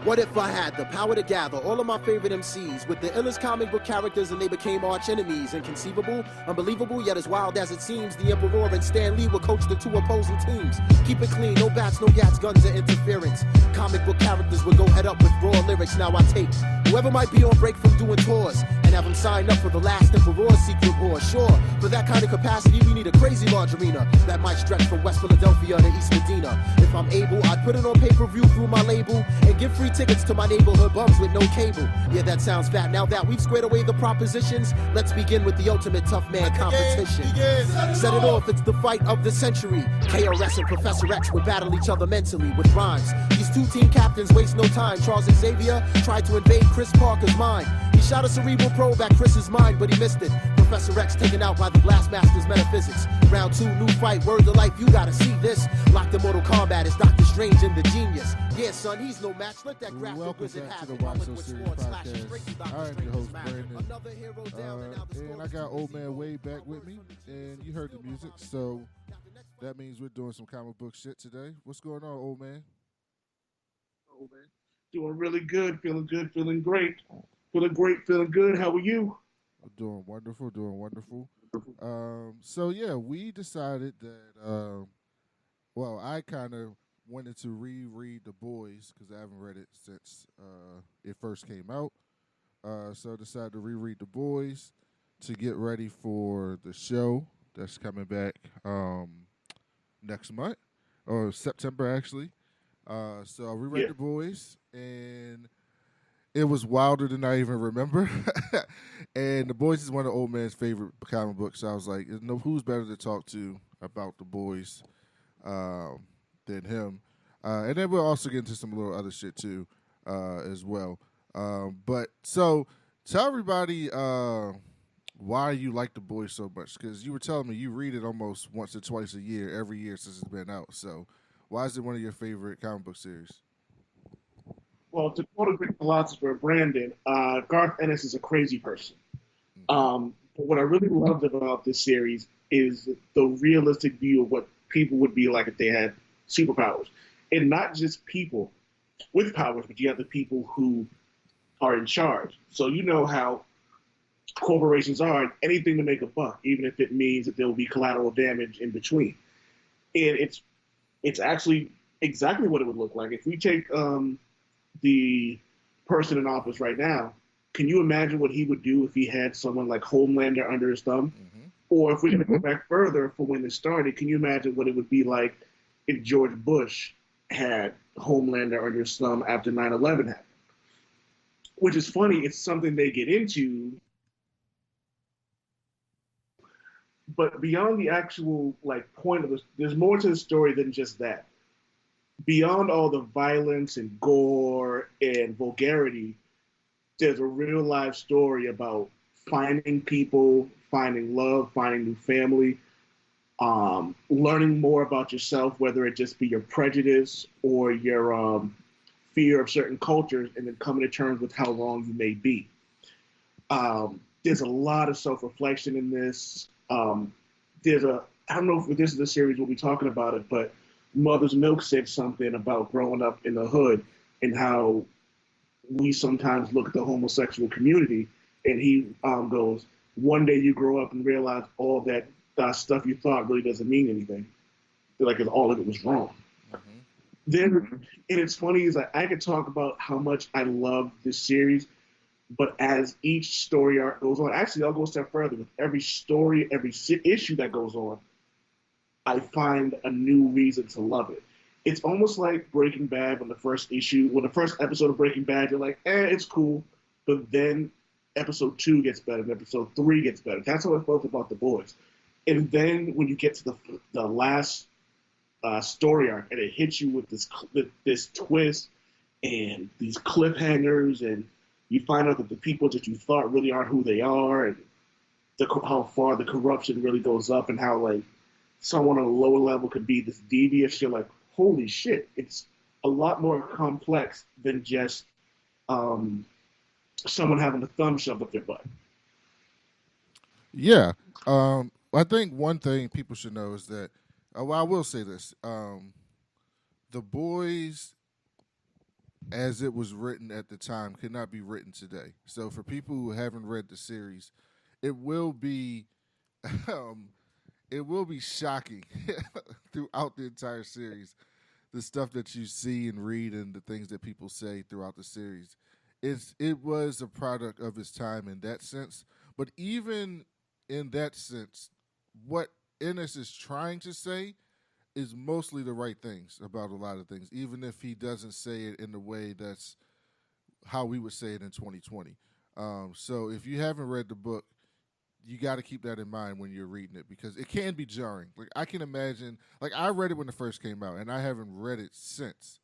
What if I had the power to gather all of my favorite MCs with the illest comic book characters and they became arch enemies? Inconceivable, unbelievable, yet as wild as it seems, the Emperor and Stan Lee will coach the two opposing teams. Keep it clean, no bats, no gats, guns, or interference. Comic book characters would go head up with raw lyrics. Now I take whoever might be on break from doing tours and have them sign up for the last Emperor's secret war. Sure, for that kind of capacity, we need a crazy large arena that might stretch from West Philadelphia to East Medina. If I'm able, I'd put it on pay-per-view through my label and give free tickets to my neighborhood bums with no cable. Yeah, that sounds fat. Now that we've squared away the propositions, let's begin with the ultimate tough man competition. Set it off, it's the fight of the century. KRS and Professor X would battle each other mentally with rhymes. These two team captains waste no time. Charles Xavier tried to invade Chris Parker's mind. He shot a cerebral probe at Chris's mind, but he missed it. Professor X taken out by the Blastmaster's metaphysics. Round two, new fight, word to life, you gotta see this. Locked in Mortal Kombat is Doctor Strange and the Genius. Yeah, son, he's no match. Let that graphic wizard have it. Welcome back to the Watch So Series podcast. I'm your host, Brandon. And I got Old Man Wade back with me. And you heard the music, so that means we're doing some comic book shit today. What's going on, Old Man? Old man. Doing really good, feeling great. Feeling great, feeling good. How are you? Doing wonderful. So yeah, we decided that, well, I kind of wanted to reread The Boys because I haven't read it since it first came out. So I decided to reread The Boys to get ready for the show that's coming back next month, or September actually. So I reread The Boys, and it was wilder than I even remember. And The Boys is one of Old Man's favorite comic books. So I was like, who's better to talk to about The Boys than him? And then we'll also get into some little other shit too as well. But so tell everybody why you like The Boys so much, because you were telling me you read it almost once or twice a year, every year since it's been out. So why is it one of your favorite comic book series? Well, to quote a great philosopher, Brandon, Garth Ennis is a crazy person. But what I really loved about this series is the realistic view of what people would be like if they had superpowers. And not just people with powers, but you have the people who are in charge. So you know how corporations are, anything to make a buck, even if it means that there will be collateral damage in between. And it's actually exactly what it would look like. If we take the person in office right now, can you imagine what he would do if he had someone like Homelander under his thumb? Mm-hmm. Or if we're going to go back further for when it started, can you imagine what it would be like if George Bush had Homelander under his thumb after 9/11 happened? Which is funny, it's something they get into, but beyond the actual point of this, there's more to the story than just that. Beyond all the violence and gore and vulgarity, there's a real life story about finding people, finding love, finding new family, learning more about yourself, whether it just be your prejudice or your fear of certain cultures, and then coming to terms with how wrong you may be. There's a lot of self-reflection in this. I don't know if this is the series we'll be talking about it, but Mother's Milk said something about growing up in the hood and how we sometimes look at the homosexual community, and he goes, one day you grow up and realize all that stuff you thought really doesn't mean anything. Like all of it was wrong. Mm-hmm. Then, and it's funny is that I could talk about how much I love this series, but as each story arc goes on, actually I'll go a step further. With every story, every issue that goes on, I find a new reason to love it. It's almost like Breaking Bad when the first episode of Breaking Bad, you're like, it's cool. But then episode 2 gets better and episode 3 gets better. That's how I felt about The Boys. And then when you get to the last story arc and it hits you with this twist and these cliffhangers, and you find out that the people that you thought really aren't who they are, and how far the corruption really goes up, and how someone on a lower level could be this devious. You're like, holy shit, it's a lot more complex than just someone having a thumb shoved up their butt. Yeah. I think one thing people should know is that, well, I will say this. The Boys as it was written at the time could not be written today. So for people who haven't read the series, it will be um, it will be shocking throughout the entire series. The stuff that you see and read and the things that people say throughout the series, it was a product of its time in that sense. But even in that sense, what Ennis is trying to say is mostly the right things about a lot of things, even if he doesn't say it in the way that's how we would say it in 2020. So if you haven't read the book, you got to keep that in mind when you're reading it because it can be jarring. Like I can imagine, like I read it when it first came out, and I haven't read it since.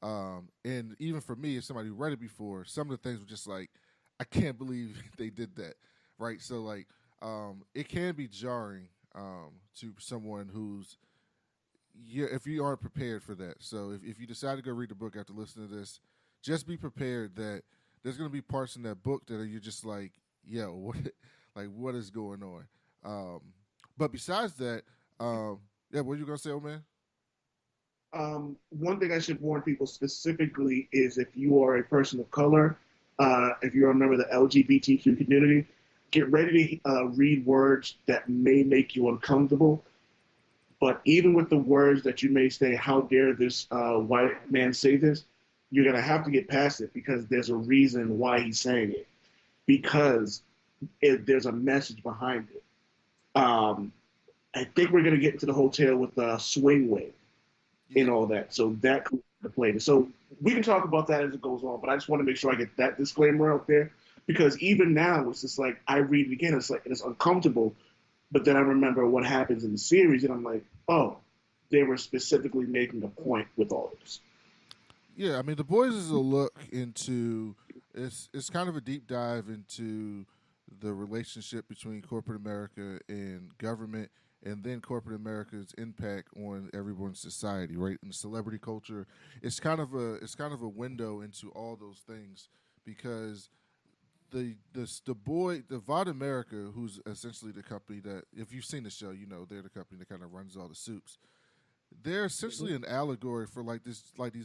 And even for me, as somebody who read it before, some of the things were just like, I can't believe they did that, right? So like, it can be jarring to someone who's if you aren't prepared for that. So if you decide to go read the book after listening to this, just be prepared that there's going to be parts in that book that you're just like, yo, what, like what is going on? Um, but besides that, yeah, what are you going to say, old man? One thing I should warn people specifically is if you are a person of color, if you're a member of the LGBTQ community, get ready to read words that may make you uncomfortable. But even with the words that you may say, how dare this white man say this, you're going to have to get past it because there's a reason why he's saying it, because there's a message behind it. I think we're going to get into the hotel with swing weight and all that. So that comes into play. So we can talk about that as it goes on, but I just want to make sure I get that disclaimer out there because even now it's just like I read it again, it's like it's uncomfortable, but then I remember what happens in the series, and I'm like, oh, they were specifically making a point with all this. Yeah, I mean, The Boys is a look into it's kind of a deep dive into the relationship between corporate America and government, and then corporate America's impact on everyone's society, right? And celebrity culture. It's kind of a window into all those things because the Vod America, who's essentially the company that if you've seen the show, you know they're the company that kind of runs all the soups. They're essentially an allegory for like these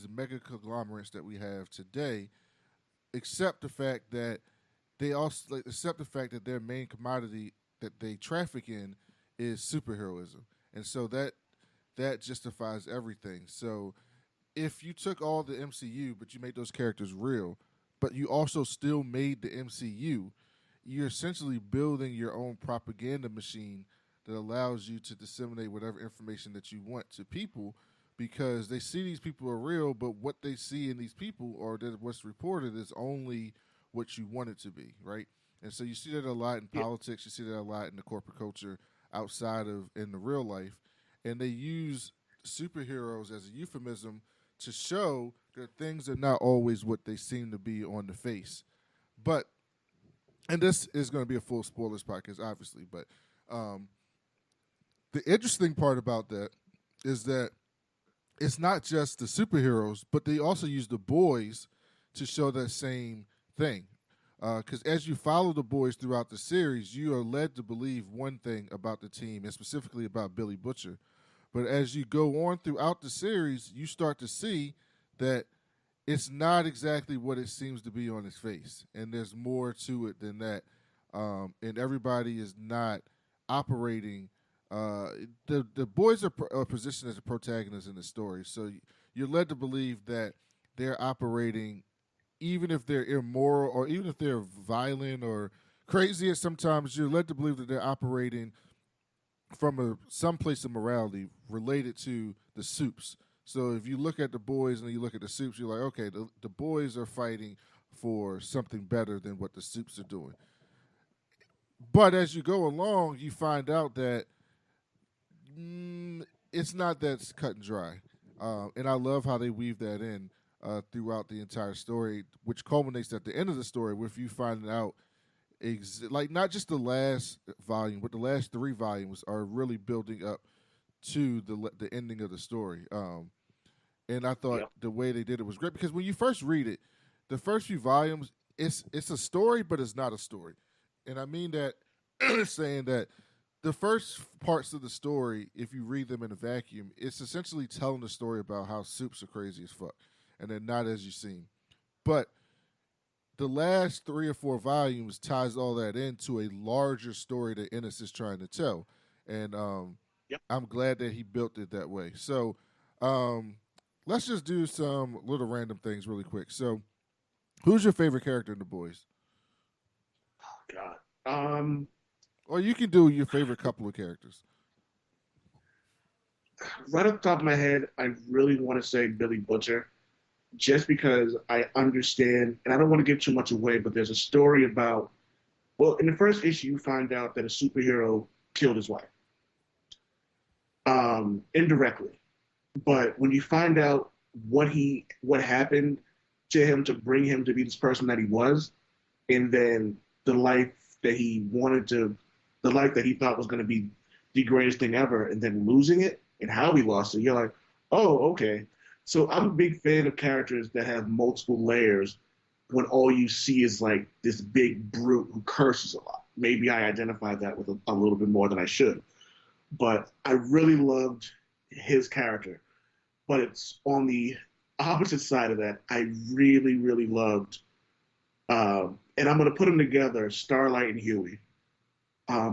mega conglomerates that we have today, except the fact that they also accept the fact that their main commodity that they traffic in is superheroism, and so that justifies everything. So if you took all the MCU but you made those characters real, but you also still made the MCU, you're essentially building your own propaganda machine that allows you to disseminate whatever information that you want to people because they see these people are real, but what they see in these people or that what's reported is only what you want it to be, right? And so you see that a lot in Yeah. politics, you see that a lot in the corporate culture outside of in the real life. And they use superheroes as a euphemism to show that things are not always what they seem to be on the face. But and this is going to be a full spoilers podcast, obviously. But um, the interesting part about that is that it's not just the superheroes, but they also use the boys to show that same thing. Because as you follow the boys throughout the series, you are led to believe one thing about the team, and specifically about Billy Butcher. But as you go on throughout the series, you start to see that it's not exactly what it seems to be on its face, and there's more to it than that. And everybody is not operating. The boys are positioned as the protagonists in the story, so you're led to believe that they're operating, even if they're immoral or even if they're violent or crazy. Sometimes you're led to believe that they're operating from some place of morality related to the soups. So if you look at the boys and you look at the soups, you're like, okay, the boys are fighting for something better than what the soups are doing. But as you go along, you find out that it's not that cut and dry. And I love how they weave that in throughout the entire story, which culminates at the end of the story with you finding out like not just the last volume, but the last three volumes are really building up to the ending of the story. And I thought Yep. the way they did it was great because when you first read it, the first few volumes, it's a story, but it's not a story. And I mean that saying that the first parts of the story, if you read them in a vacuum, it's essentially telling the story about how soups are crazy as fuck, and they're not as you seem. But the last 3 or 4 volumes ties all that into a larger story that Ennis is trying to tell, and Yep. I'm glad that he built it that way. So um, let's just do some little random things really quick. So, who's your favorite character in the boys? God. Um, Or you can do your favorite couple of characters. right off the top of my head, I really want to say Billy Butcher, just because I understand, and I don't want to give too much away, but there's a story about, well, in the first issue, you find out that a superhero killed his wife, indirectly. But when you find out what happened to him to bring him to be this person that he was, and then the life that he wanted to, the life that he thought was going to be the greatest thing ever, and then losing it and how he lost it, you're like, oh, okay. So I'm a big fan of characters that have multiple layers when all you see is like this big brute who curses a lot. Maybe I identify that with a little bit more than I should. But I really loved his character. But it's on the opposite side of that. I really, really loved, and I'm going to put them together, Starlight and Huey.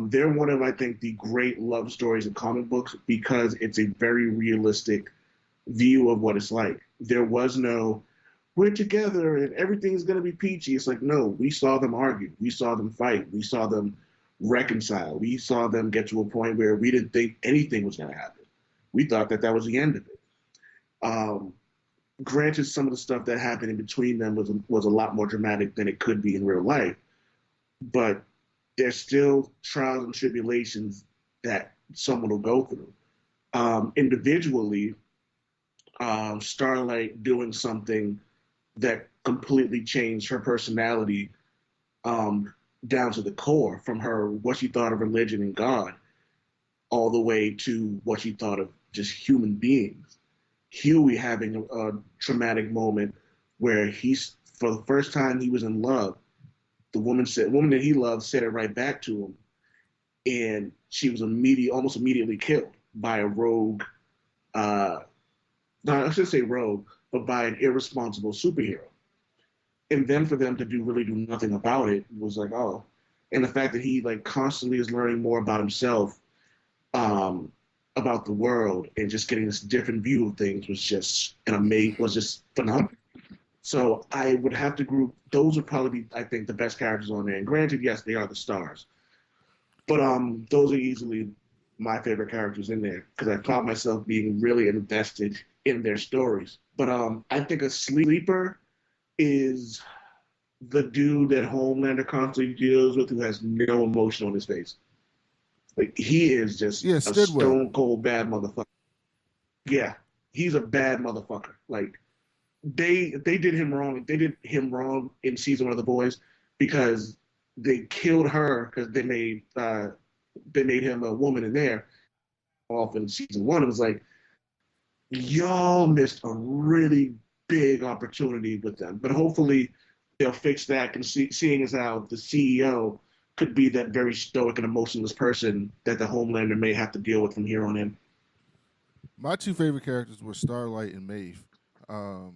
They're one of, I think, the great love stories in comic books because it's a very realistic view of what it's like. There was no, we're together and everything's going to be peachy. It's like, no, we saw them argue. We saw them fight. We saw them reconcile. We saw them get to a point where we didn't think anything was going to happen. We thought that that was the end of it. Um, Granted, some of the stuff that happened in between them was a lot more dramatic than it could be in real life, but there's still trials and tribulations that someone will go through. Individually, Starlight doing something that completely changed her personality um, down to the core, from her what she thought of religion and God, all the way to what she thought of just human beings. Huey having a traumatic moment where he's, for the first time he was in love, woman that he loved said it right back to him, and she was almost immediately killed by a rogue, uh, no, I should say rogue, but by an irresponsible superhero. And then for them to really do nothing about it was like, oh, and the fact that he like constantly is learning more about himself, um, about the world, and just getting this different view of things was just phenomenal. So I would have to group those would probably be, I think, the best characters on there. And granted, yes, they are the stars, but those are easily my favorite characters in there because I found myself being really invested in their stories. But I think a sleeper is the dude that Homelander constantly deals with, who has no emotion on his face. Like he is just Yeah, a Stidwell. stone cold bad motherfucker. Yeah, he's a bad motherfucker. Like they did him wrong. They did him wrong in season one of The Boys because they killed her because they made him a woman in there. Off in season one, it was like y'all missed a really big opportunity with them. But hopefully they'll fix that. And seeing as how the CEO could be that very stoic and emotionless person that the Homelander may have to deal with from here on in. My two favorite characters were Starlight and Maeve. Um,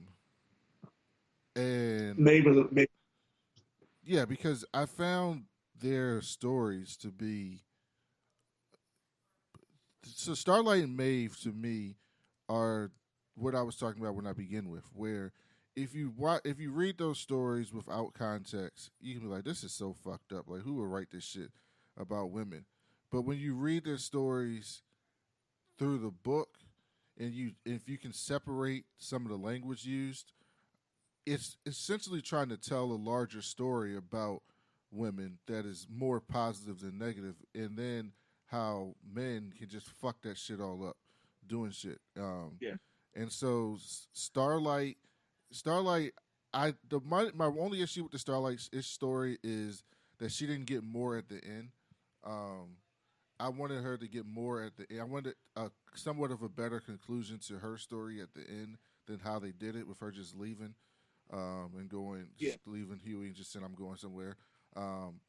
and Maybe yeah, because I found their stories to be, so Starlight and Maeve to me are what I was talking about when I begin with, where if you read those stories without context, you can be like, this is so fucked up. Like, who would write this shit about women? But when you read their stories through the book, and if you can separate some of the language used, it's essentially trying to tell a larger story about women that is more positive than negative, and then how men can just fuck that shit all up doing shit. yeah, And so Starlight, my only issue with the Starlight story is that she didn't get more at the end. Um, I wanted her to get more at the end. I wanted somewhat of a better conclusion to her story at the end than how they did it with her just leaving, and going, yeah, just leaving Huey and just saying I'm going somewhere. Um,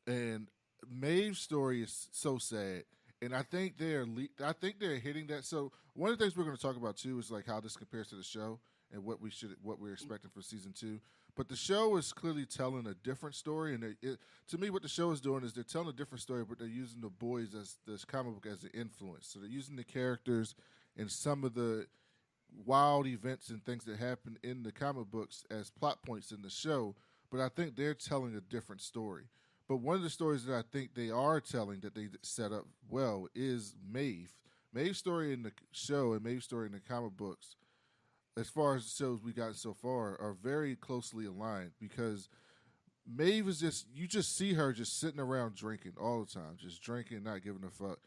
and Maeve's story is so sad, and I think they're hitting that. So one of the things we're going to talk about too is like how this compares to the show, and what we're expecting for season two. But the show is clearly telling a different story, and to me, what the show is doing is they're telling a different story, but they're using the boys as this comic book as an influence. So they're using the characters and some of the wild events and things that happen in the comic books as plot points in the show, but I think they're telling a different story. But one of the stories that I think they are telling that they set up well is Maeve. Maeve's story in the show and Maeve's story in the comic books, as far as the shows we got so far, are very closely aligned because Maeve is just you just see her just sitting around drinking all the time, just drinking, not giving a fuck.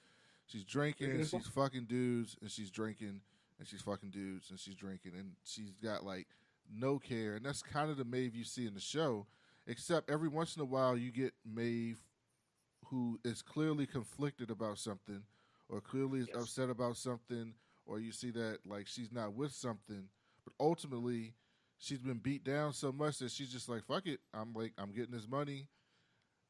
She's drinking, she's fucking dudes, and she's drinking, and she's fucking dudes, and she's drinking, and she's got like no care, and that's kind of the Maeve you see in the show. Except every once in a while, you get Maeve who is clearly conflicted about something, or clearly is upset about something, or you see that like she's not with something, but ultimately she's been beat down so much that she's just like, fuck it. I'm getting this money.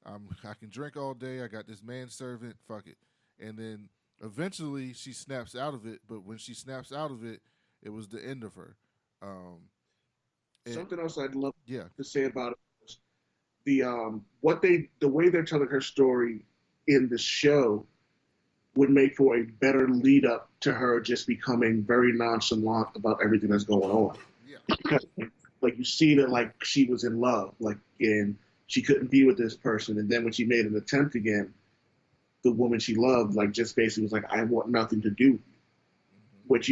I can drink all day. I got this manservant. Fuck it. And then eventually she snaps out of it. But when she snaps out of it, it was the end of her. Um, Something else I'd love yeah, to say about it was the way they're telling her story in the show would make for a better lead up to her just becoming very nonchalant about everything that's going on. yeah, Because, like, you see that like she was in love, like, and she couldn't be with this person, and then when she made an attempt again, the woman she loved like just basically was like, I want nothing to do. Which,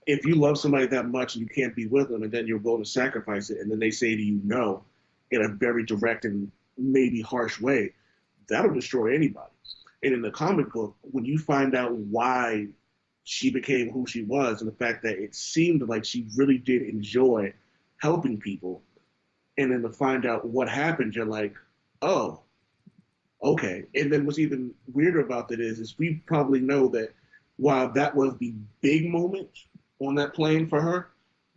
if you love somebody that much and you can't be with them, and then you're going to sacrifice it, and then they say to you no in a very direct and maybe harsh way, that'll destroy anybody. And in the comic book, when you find out why she became who she was, and the fact that it seemed like she really did enjoy helping people, and then to find out what happened, you're like, oh, okay. And then what's even weirder about that is we probably know that while that was the big moment on that plane for her,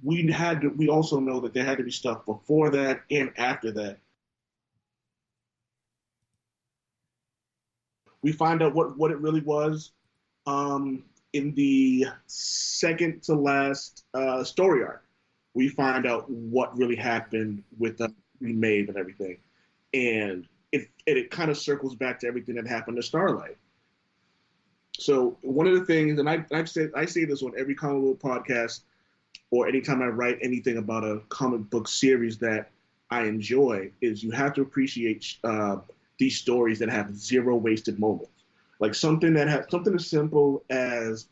we also know that there had to be stuff before that and after that. We find out what it really was in the second to last story arc. We find out what really happened with the Maeve and everything, and it kind of circles back to everything that happened to Starlight. So one of the things, and I say this on every comic book podcast, or anytime I write anything about a comic book series that I enjoy, is you have to appreciate these stories that have zero wasted moments. Like something as simple as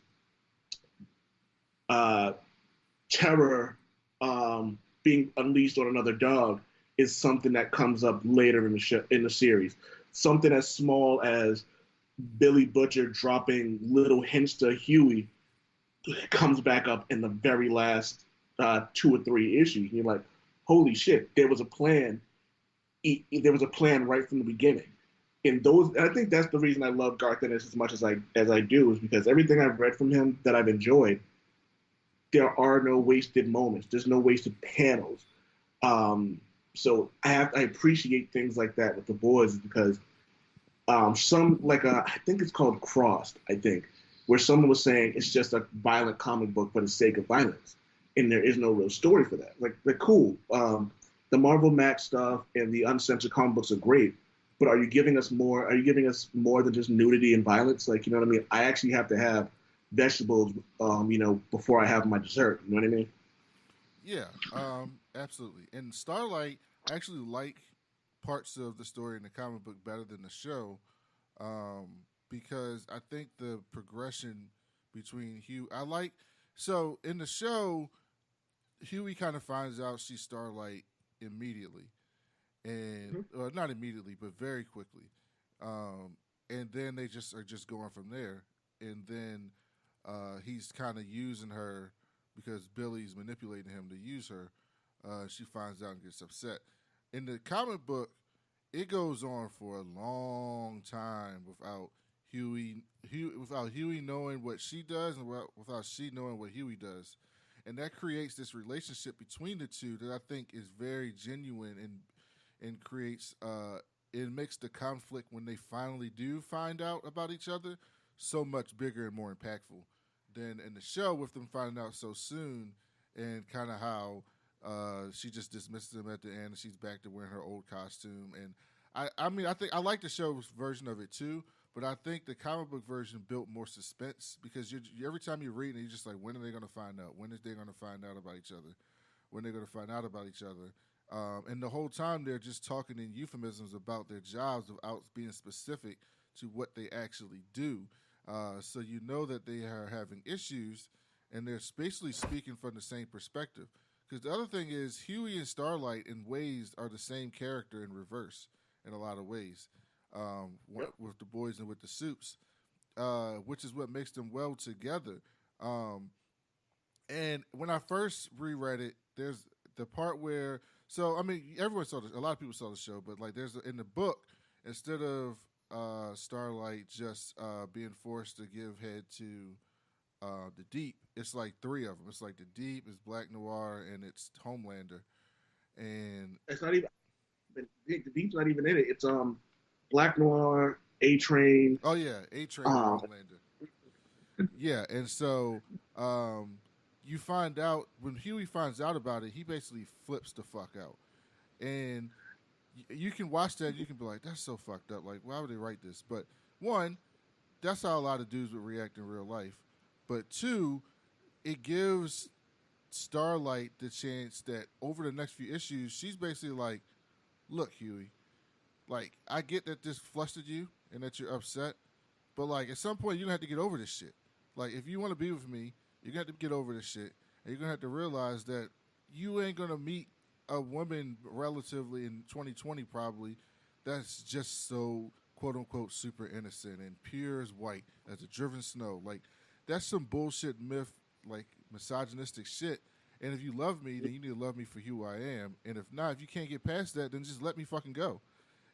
terror being unleashed on another dog is something that comes up later in the series. Something as small as Billy Butcher dropping little hints to Huey comes back up in the very last 2 or 3 issues. And you're like, holy shit, there was a plan. There was a plan right from the beginning. And I think that's the reason I love Garth Ennis as much as I do, is because everything I've read from him that I've enjoyed, there are no wasted moments. There's no wasted panels. So I appreciate things like that with the boys, because some I think it's called Crossed, I think, where someone was saying it's just a violent comic book for the sake of violence, and there is no real story for that. Like, they're cool. The Marvel Max stuff and the uncensored comic books are great, but are you giving us more? Are you giving us more than just nudity and violence? Like, you know what I mean? I actually have to have vegetables, before I have my dessert. You know what I mean? yeah. Absolutely. And Starlight, I actually like parts of the story in the comic book better than the show, because I think the progression between Hugh, I like. So in the show, Huey kind of finds out she's Starlight immediately, and not immediately, but very quickly. And then they just are just going from there. And then he's kind of using her because Billy's manipulating him to use her. She finds out and gets upset. In the comic book, it goes on for a long time without Huey knowing what she does, and without she knowing what Huey does, and that creates this relationship between the two that I think is very genuine, and creates it makes the conflict when they finally do find out about each other so much bigger and more impactful than in the show with them finding out so soon. and kind of how she just dismisses him at the end, and she's back to wearing her old costume. And I mean, I think I like the show's version of it too, but I think the comic book version built more suspense because every time you read it, you're just like, when are they going to find out? When is they going to find out about each other? When they're going to find out about each other? And the whole time they're just talking in euphemisms about their jobs without being specific to what they actually do. So you know that they are having issues, and they're basically speaking from the same perspective. Because the other thing is, Huey and Starlight, in ways, are the same character in reverse in a lot of ways, with the boys and with the Supes, which is what makes them well together. And when I first reread it, there's the part where, so I mean, everyone saw this. A lot of people saw the show, but like, there's in the book, instead of Starlight just being forced to give head to the Deep, it's like three of them. It's like the Deep, it's Black Noir, and it's Homelander. And It's not even the Deep's not even in it. It's Black Noir, A Train. oh yeah, A Train and Homelander. Yeah, and so you find out when Huey finds out about it, he basically flips the fuck out, and you can watch that. You can be like, "That's so fucked up. Like, why would they write this?" But one, that's how a lot of dudes would react in real life. But two, it gives Starlight the chance that over the next few issues, she's basically like, "Look, Huey, like I get that this flustered you and that you're upset, but like at some point you're gonna have to get over this shit. Like if you want to be with me, you're gonna have to get over this shit, and you're gonna have to realize that you ain't gonna meet a woman relatively in 2020 probably that's just so quote unquote super innocent and pure as white as a driven snow. Like that's some bullshit myth, like misogynistic shit. And if you love me, then you need to love me for who I am. And if not, if you can't get past that, then just let me fucking go.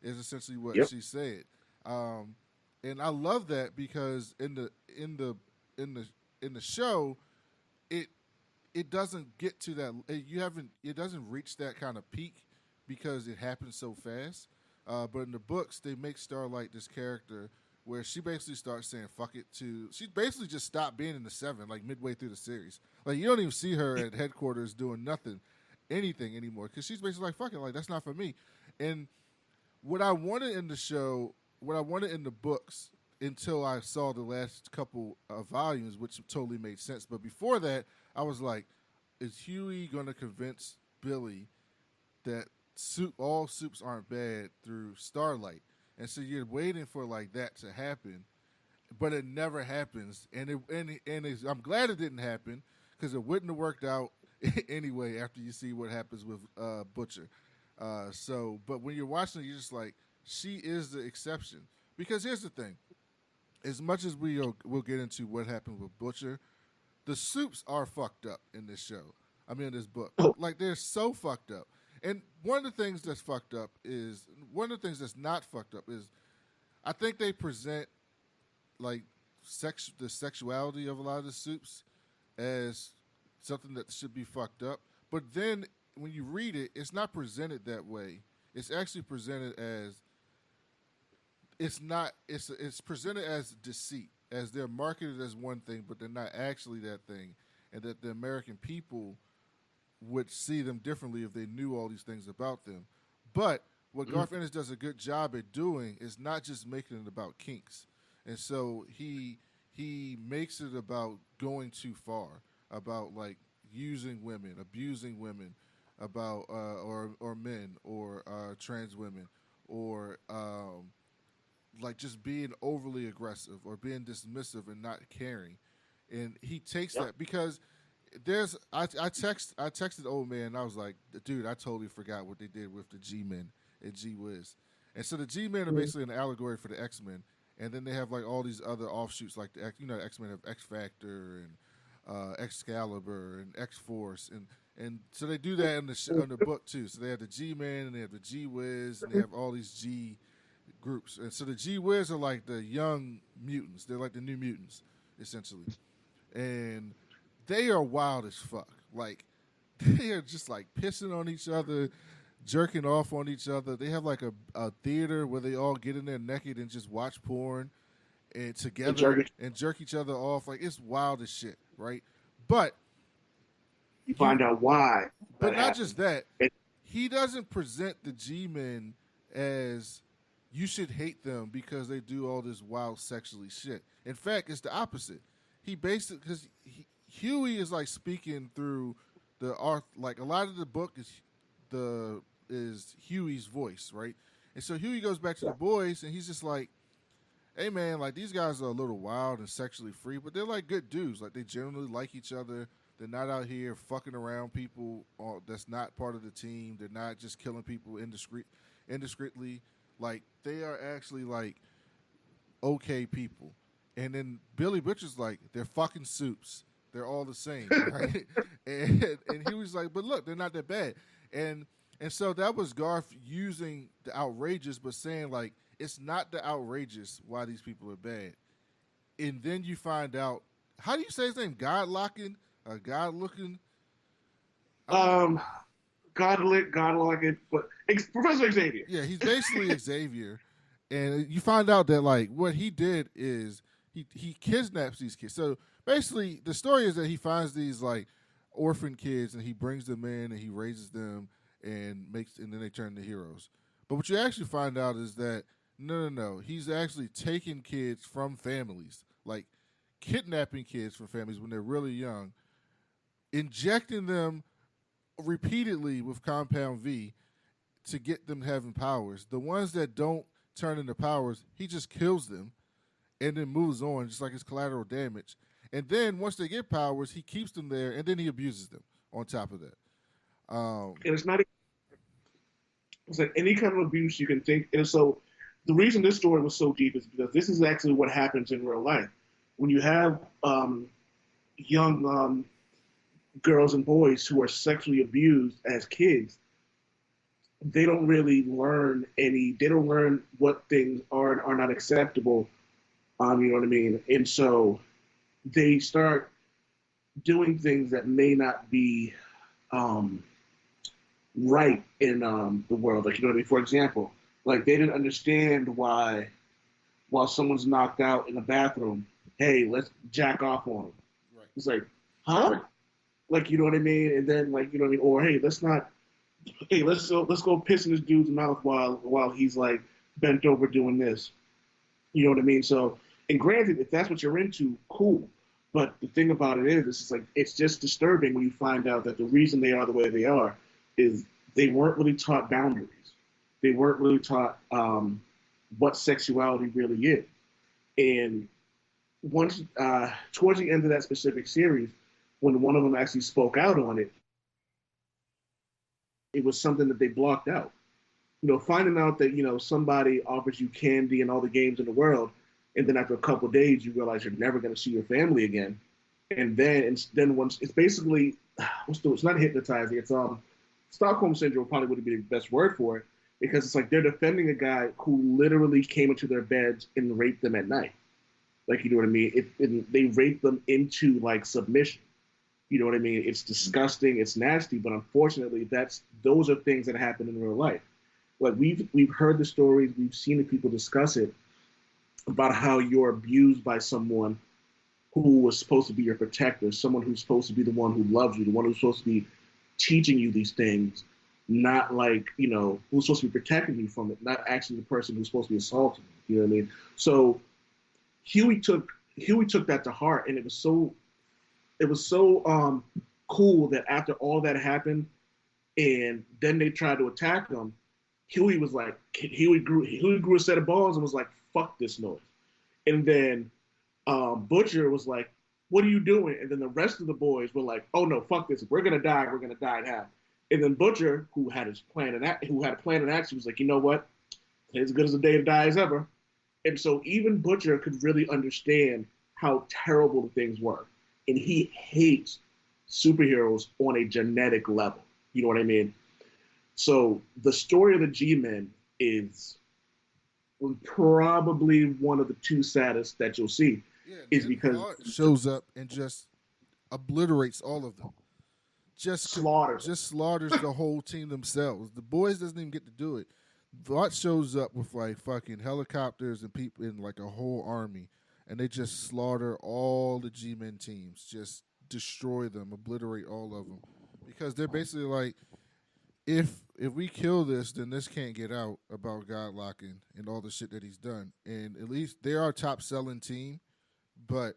Is essentially what she said. And I love that because in the show, it doesn't get to that. It doesn't reach that kind of peak because it happens so fast. But in the books, they make Starlight this character where she basically starts saying "fuck it" to. She basically just stopped being in the Seven like midway through the series. Like you don't even see her at headquarters doing anything anymore because she's basically like "fuck it," like that's not for me. And what I wanted in the show, what I wanted in the books, until I saw the last couple of volumes, which totally made sense. But before that, I was like, is Huey going to convince Billy that all Supes aren't bad through Starlight? And so you're waiting for like that to happen, but it never happens. I'm glad it didn't happen because it wouldn't have worked out anyway after you see what happens with Butcher. But when you're watching it, you're just like, she is the exception. Because here's the thing. As much as we'll get into what happened with Butcher, the Supes are fucked up in this show. I mean, in this book. Like, they're so fucked up. And one of the things that's not fucked up is I think they present, like, the sexuality of a lot of the Supes as something that should be fucked up. But then when you read it, it's not presented that way. It's actually presented as it's presented as deceit, as they're marketed as one thing, but they're not actually that thing, and that the American people would see them differently if they knew all these things about them. But what Garth Ennis does a good job at doing is not just making it about kinks, and so he makes it about going too far, about like using women, abusing women, about or men or trans women or like just being overly aggressive or being dismissive and not caring. And he takes that because I texted old man and I was like, dude, I totally forgot what they did with the G-Men and G-Wiz. And so the G-Men are basically an allegory for the X-Men. And then they have like all these other offshoots like the X-Men have X-Factor and Excalibur and X-Force and so they do that in the book too. So they have the G-Men and they have the G-Wiz and they have all these G groups. And so the G-Wiz are like the young mutants. They're like the new mutants, essentially. And they are wild as fuck. Like, they are just like pissing on each other, jerking off on each other. They have like a theater where they all get in there naked and just watch porn and together and jerk each other off. Like, it's wild as shit, right? But You find out why But that not happened. just that. And, He doesn't present the G-men as you should hate them because they do all this wild sexually shit. In fact, it's the opposite. He basically because Huey is like speaking through the art. Like a lot of the book is Huey's voice, right? And so Huey goes back to the boys, and he's just like, "Hey man, like these guys are a little wild and sexually free, but they're like good dudes. Like they generally like each other. They're not out here fucking around people that's not part of the team. They're not just killing people indiscreetly. Like they are actually like okay people." And then Billy Butcher's like, "They're fucking soups. They're all the same, right?" and he was like, "But look, they're not that bad." And and so that was Garth using the outrageous, but saying like it's not the outrageous why these people are bad. And then you find out, how do you say his name? God locking, God looking. I don't know. um, God like it, but Professor Xavier. Yeah, he's basically Xavier, and you find out that like what he did is he kidnaps these kids. So basically, the story is that he finds these like orphan kids and he brings them in and he raises them and then they turn into heroes. But what you actually find out is that no, he's actually taking kids from families, like kidnapping kids from families when they're really young, injecting them repeatedly with Compound V to get them having powers. The ones that don't turn into powers, he just kills them and then moves on, just like it's collateral damage. And then once they get powers, he keeps them there and then he abuses them on top of that. And it's like any kind of abuse you can think. And so the reason this story was so deep is because this is actually what happens in real life. When you have young girls and boys who are sexually abused as kids, they don't really learn they don't learn what things are and are not acceptable. You know what I mean? And so they start doing things that may not be um, right in the world. Like, you know what I mean? For example, like they didn't understand why while someone's knocked out in the bathroom, hey, let's jack off on them. Right. It's like, huh? Like, you know what I mean? And then like, you know what I mean? Or hey, let's go piss in this dude's mouth while he's like bent over doing this. You know what I mean? So, and granted, if that's what you're into, cool. But the thing about it is, it's like it's just disturbing when you find out that the reason they are the way they are is they weren't really taught boundaries. They weren't really taught what sexuality really is. And once towards the end of that specific series, when one of them actually spoke out on it, it was something that they blocked out. You know, finding out that somebody offers you candy and all the games in the world, and then after a couple of days you realize you're never going to see your family again, and then once it's basically it's not hypnotizing, it's Stockholm syndrome probably would be the best word for it, because it's like they're defending a guy who literally came into their beds and raped them at night. Like, you know what I mean? They raped them into like submission. You know what I mean? It's disgusting, it's nasty, but unfortunately, those are things that happen in real life. Like we've heard the stories, we've seen the people discuss it about how you're abused by someone who was supposed to be your protector, someone who's supposed to be the one who loves you, the one who's supposed to be teaching you these things, not like, who's supposed to be protecting you from it, not actually the person who's supposed to be assaulting you. You know what I mean? So Huey took that to heart, and it was so cool that after all that happened, and then they tried to attack him. Huey grew a set of balls and was like, "Fuck this noise." And then Butcher was like, "What are you doing?" And then the rest of the boys were like, "Oh no, fuck this! We're gonna die. We're gonna die in half." And then Butcher, who had a plan in action, was like, "You know what? Today's as good as a day to die as ever." And so even Butcher could really understand how terrible the things were, and he hates superheroes on a genetic level. You know what I mean? So the story of the G-Men is probably one of the two saddest that you'll see. Yeah, is because shows up and just obliterates all of them. slaughters just slaughters the whole team themselves. The boys doesn't even get to do it. Vought shows up with like fucking helicopters and people in like a whole army, and they just slaughter all the G-Men teams, just destroy them, obliterate all of them. because they're basically like, if we kill this, then this can't get out about God locking and all the shit that he's done. And at least they're our top selling team, but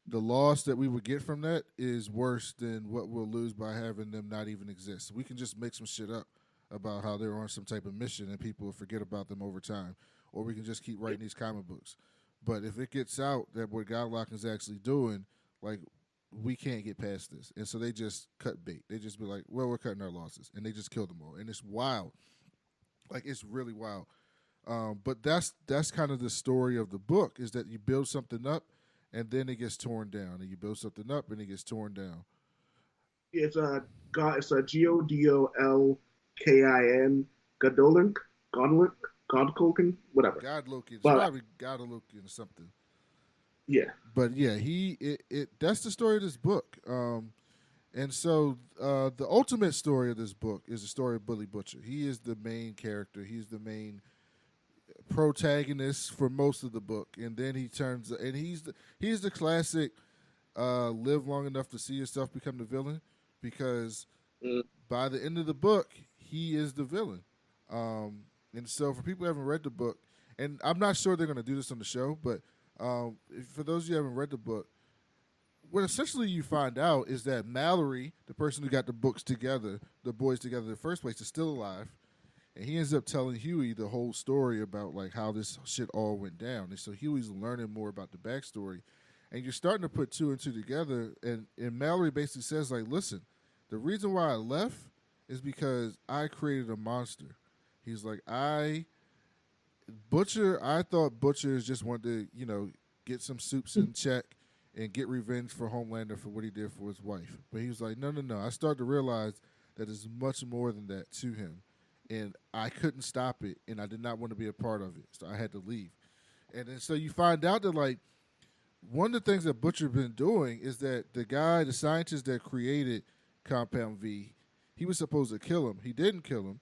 the loss that we would get from that is worse than what we'll lose by having them not even exist. We can just make some shit up about how they're on some type of mission and people will forget about them over time. Or we can just keep writing these comic books. But if it gets out that what Godlock is actually doing, like, we can't get past this. And so they just cut bait. They just be like, well, we're cutting our losses. And they just kill them all. And it's wild. Like, it's really wild. But that's kind of the story of the book, is that you build something up and then it gets torn down. And you build something up and it gets torn down. It's a Godolkin, Godolkin, whatever. Godlokin. It's But probably Godlokin or something. yeah, But yeah, that's the story of this book. And so the ultimate story of this book is the story of Billy Butcher. He is the main character. He's the main protagonist for most of the book, and then he turns and he's the classic live long enough to see yourself become the villain, because by the end of the book he is the villain. And so for people who haven't read the book, and I'm not sure they're going to do this on the show, but for those of you who haven't read the book, what essentially you find out is that Mallory, the person who got the boys together in the first place, is still alive. And he ends up telling Huey the whole story about like how this shit all went down. And so Huey's learning more about the backstory. And you're starting to put two and two together. And Mallory basically says, like, listen, the reason why I left is because I created a monster. He's like, I thought Butcher just wanted to, get some soups in check and get revenge for Homelander for what he did for his wife. But he was like, no. I started to realize that there's much more than that to him. And I couldn't stop it, and I did not want to be a part of it. So I had to leave. And then so you find out that, like, one of the things that Butcher been doing is that the scientist that created Compound V, he was supposed to kill him. He didn't kill him.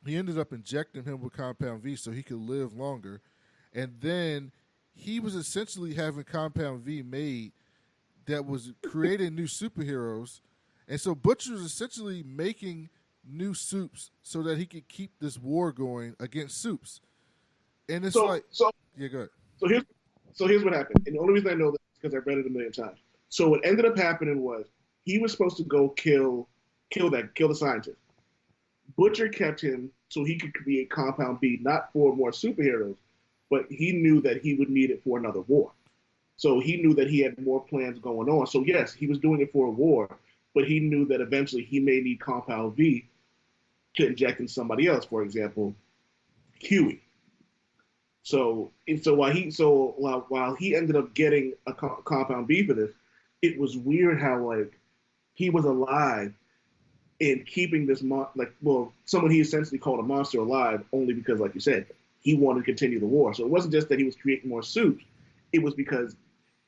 He ended up injecting him with Compound V so he could live longer. And then he was essentially having Compound V made that was creating new superheroes. And so Butcher was essentially making new soups so that he could keep this war going against soups. And it's yeah, go ahead. So here's what happened. And the only reason I know this is because I've read it a million times. So what ended up happening was he was supposed to go kill the scientist. Butcher kept him so he could create Compound B, not for more superheroes, but he knew that he would need it for another war. So he knew that he had more plans going on. So yes, he was doing it for a war, but he knew that eventually he may need Compound V to inject in somebody else, for example, Huey. So while he ended up getting a Compound B for this, it was weird how like he was alive and keeping this someone he essentially called a monster alive only because, like you said, he wanted to continue the war. So it wasn't just that he was creating more suits; it was because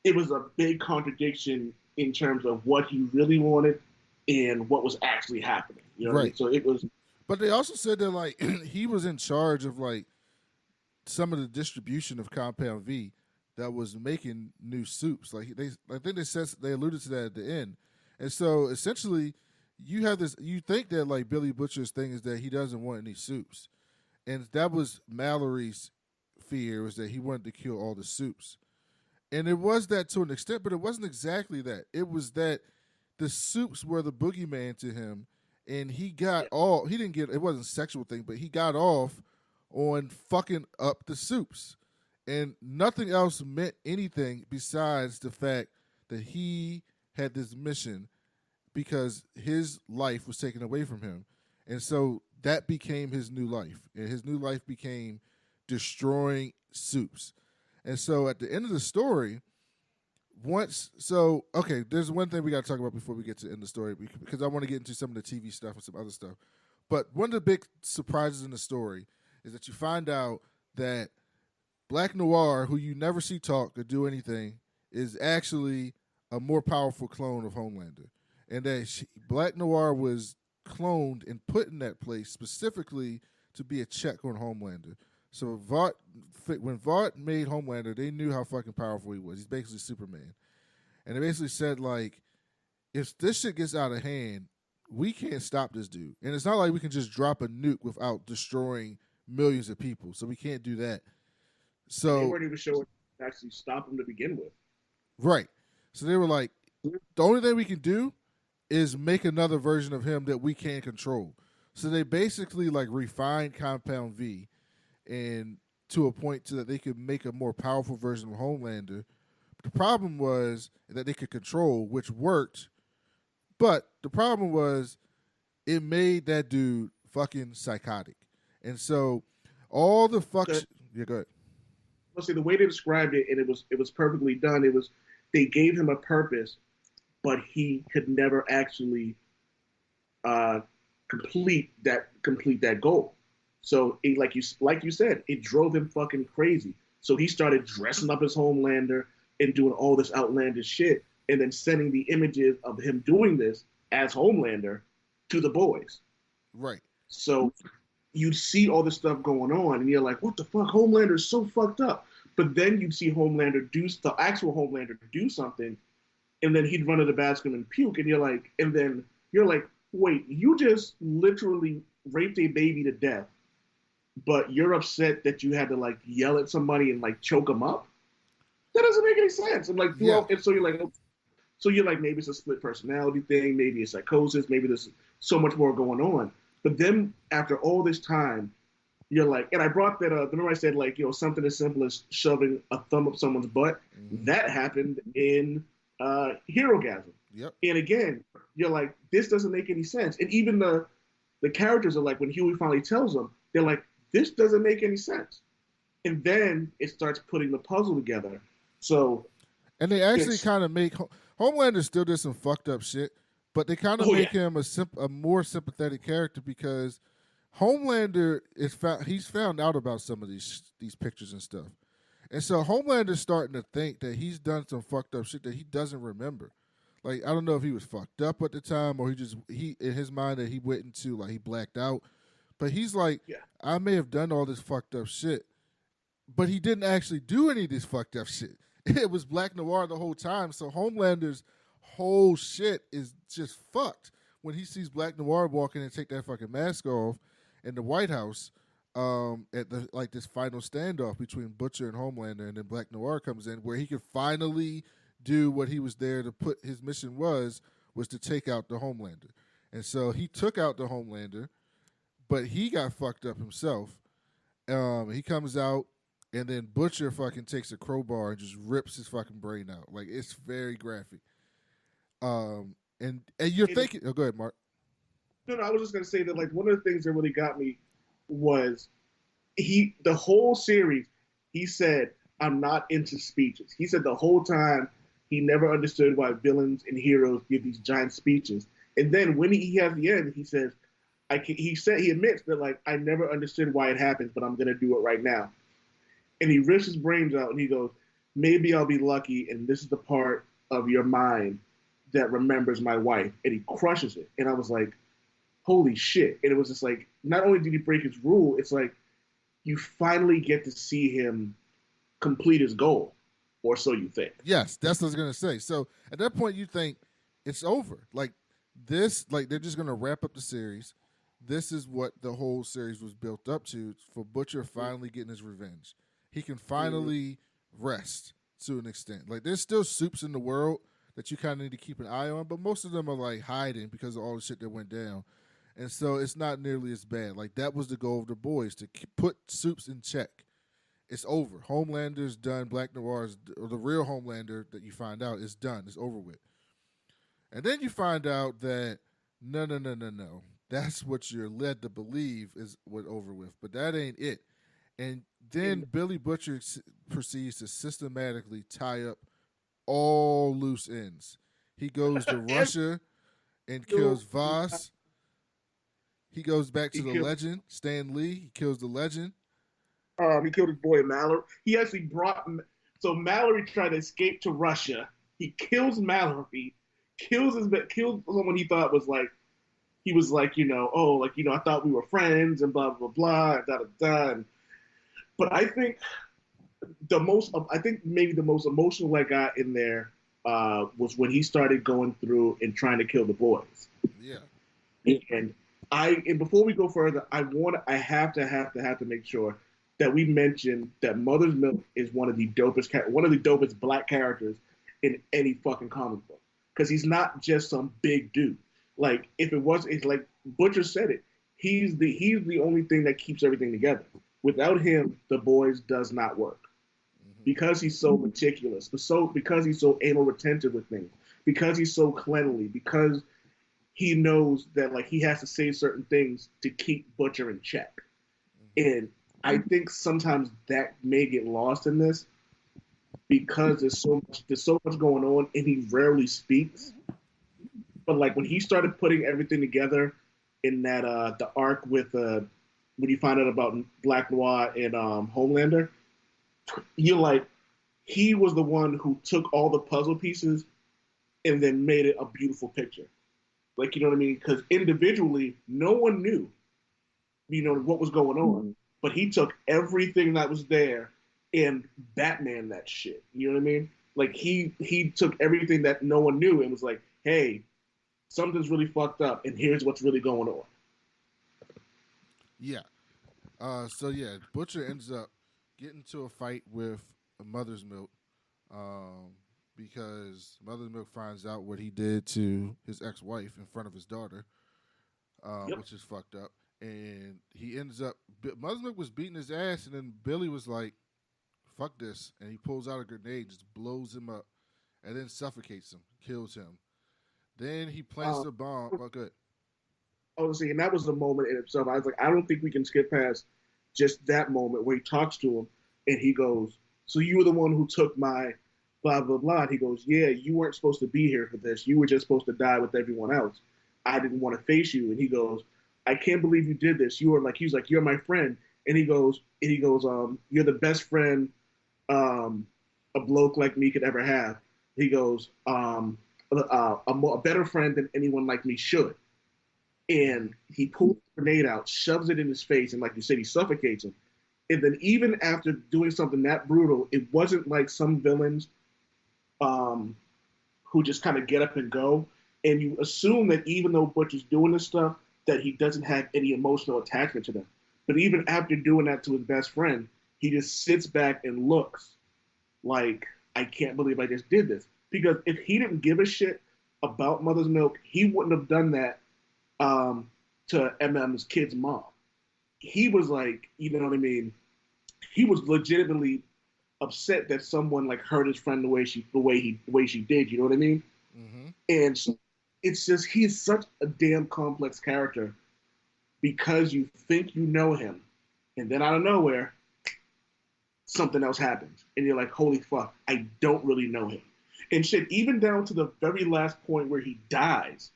it was a big contradiction in terms of what he really wanted and what was actually happening. You know what I mean? So it was. But they also said that like he was in charge of like some of the distribution of Compound V that was making new soups. Like I think they alluded to that at the end. And so essentially you have this, you think that like Billy Butcher's thing is that he doesn't want any soups. And that was Mallory's fear, was that he wanted to kill all the soups. And it was that to an extent, but it wasn't exactly that. It was that the soups were the boogeyman to him. And he didn't get, it wasn't a sexual thing, but he got off on fucking up the soups. And nothing else meant anything besides the fact that he had this mission because his life was taken away from him. And so that became his new life. And his new life became destroying soups. And so at the end of the story, there's one thing we got to talk about before we get to end the story, because I want to get into some of the TV stuff and some other stuff. But one of the big surprises in the story is that you find out that Black Noir, who you never see talk or do anything, is actually a more powerful clone of Homelander. And that Black Noir was cloned and put in that place specifically to be a check on Homelander. So when Vought made Homelander, they knew how fucking powerful he was. He's basically Superman. And they basically said, like, if this shit gets out of hand, we can't stop this dude. And it's not like we can just drop a nuke without destroying millions of people. So we can't do that. And they So, weren't even sure to actually stop him to begin with. right. So they were like, the only thing we can do is make another version of him that we can control. So they basically like refined Compound V and to a point to that they could make a more powerful version of Homelander. The problem was that they could control, which worked. But the problem was it made that dude fucking psychotic. And so all the fuck yeah, go ahead. Let's see, the way they described it, and it was perfectly done. It was they gave him a purpose, but he could never actually complete that goal. So it, like you said, it drove him fucking crazy. So he started dressing up as Homelander and doing all this outlandish shit, and then sending the images of him doing this as Homelander to the boys. Right. So you'd see all this stuff going on, and you're like, "What the fuck? Homelander is so fucked up." But then you'd see Homelander the actual Homelander do something, and then he'd run to the bathroom and puke, and then you're like, "Wait, you just literally raped a baby to death, but you're upset that you had to like yell at somebody and like choke them up? That doesn't make any sense." And like, and so you're like, maybe it's a split personality thing, maybe it's psychosis, maybe there's so much more going on. But then after all this time, you're like, and I brought that up. Remember I said like, something as simple as shoving a thumb up someone's butt. Mm-hmm. That happened in Herogasm. Yep. And again, you're like, this doesn't make any sense. And even the characters are like, when Huey finally tells them, they're like, this doesn't make any sense. And then it starts putting the puzzle together. So, and they actually kind of make Homelander still did some fucked up shit, but they kind of make him a more sympathetic character because Homelander he's found out about some of these pictures and stuff. And so Homelander's starting to think that he's done some fucked up shit that he doesn't remember. Like, I don't know if he was fucked up at the time or he in his mind that he went into, like, he blacked out. But he's like, I may have done all this fucked up shit, but he didn't actually do any of this fucked up shit. It was Black Noir the whole time. So Homelander's whole shit is just fucked when he sees Black Noir walk in and take that fucking mask off in the White House at the like this final standoff between Butcher and Homelander, and then Black Noir comes in where he could finally do what he was there to put his mission was to take out the Homelander. And so he took out the Homelander, but he got fucked up himself. He comes out, and then Butcher fucking takes a crowbar and just rips his fucking brain out. Like, it's very graphic. And you're thinking, go ahead, Mark. No, I was just gonna say that like one of the things that really got me was the whole series, he said, I'm not into speeches. He said the whole time he never understood why villains and heroes give these giant speeches. And then when he has the end, he says, he admits that like I never understood why it happens, but I'm gonna do it right now. And he rips his brains out and he goes, maybe I'll be lucky, and this is the part of your mind that remembers my wife. And he crushes it. And I was like, holy shit. And it was just like, not only did he break his rule, it's like you finally get to see him complete his goal, or so you think. Yes, that's what I was going to say. So at that point, you think it's over. Like this, like they're just going to wrap up the series. This is what the whole series was built up to, for Butcher finally getting his revenge. He can finally rest to an extent. Like there's still soups in the world that you kind of need to keep an eye on, but most of them are like hiding because of all the shit that went down. And so it's not nearly as bad. Like that was the goal of the boys, to put Soups in check. It's over. Homelander's done. Black Noir's, or the real Homelander that you find out, is done. It's over with. And then you find out that no. That's what you're led to believe is what over with, but that ain't it. And then Billy Butcher proceeds to systematically tie up all loose ends. He goes to Russia and kills Voss. He goes back to the legend, Stan Lee. He kills the legend. He killed his boy Mallory. He actually so Mallory tried to escape to Russia. He kills Mallory, kills someone he thought was like, he was like, I thought we were friends and blah, blah, blah, da, da, da. But I think maybe the most emotional I got in there was when he started going through and trying to kill the boys. Yeah. And before we go further, I have to make sure that we mention that Mother's Milk is one of the dopest black characters in any fucking comic book, because he's not just some big dude. Like if it was, it's like Butcher said it. He's the only thing that keeps everything together. Without him, the boys does not work, because he's so meticulous, because he's so anal retentive with things, because he's so cleanly, because he knows that like he has to say certain things to keep Butcher in check. And I think sometimes that may get lost in this, because there's so much going on and he rarely speaks. But like when he started putting everything together in that the arc with when you find out about Black Noir and Homelander, you're like, he was the one who took all the puzzle pieces and then made it a beautiful picture. Like, you know what I mean? Because individually, no one knew, what was going on. But he took everything that was there and Batman that shit. You know what I mean? Like he took everything that no one knew and was like, hey, something's really fucked up, and here's what's really going on. Yeah. So yeah, Butcher ends up getting into a fight with Mother's Milk, because Mother's Milk finds out what he did to his ex-wife in front of his daughter, which is fucked up. And he ends up, Mother's Milk was beating his ass, and then Billy was like, fuck this, and he pulls out a grenade, just blows him up, and then suffocates him, kills him. Then he plants the bomb. Oh, good. Obviously, and that was the moment in itself. I was like, I don't think we can skip past just that moment where he talks to him, and he goes, so you were the one who took my blah, blah, blah. And he goes, yeah, you weren't supposed to be here for this. You were just supposed to die with everyone else. I didn't want to face you. And he goes, I can't believe you did this. You were like, he's like, you're my friend. And he goes, you're the best friend a bloke like me could ever have. He goes, a better friend than anyone like me should. And he pulls the grenade out, shoves it in his face, and like you said, he suffocates him. And then even after doing something that brutal, it wasn't like some villains who just kind of get up and go. And you assume that even though Butcher's doing this stuff, that he doesn't have any emotional attachment to them. But even after doing that to his best friend, he just sits back and looks like, I can't believe I just did this. Because if he didn't give a shit about Mother's Milk, he wouldn't have done that to MM's kid's mom. He was like, you know what I mean? He was legitimately upset that someone like hurt his friend the way she did. You know what I mean? Mm-hmm. And so it's just, he's such a damn complex character, because you think you know him, and then out of nowhere, something else happens, and you're like, holy fuck, I don't really know him. And shit, even down to the very last point where he dies,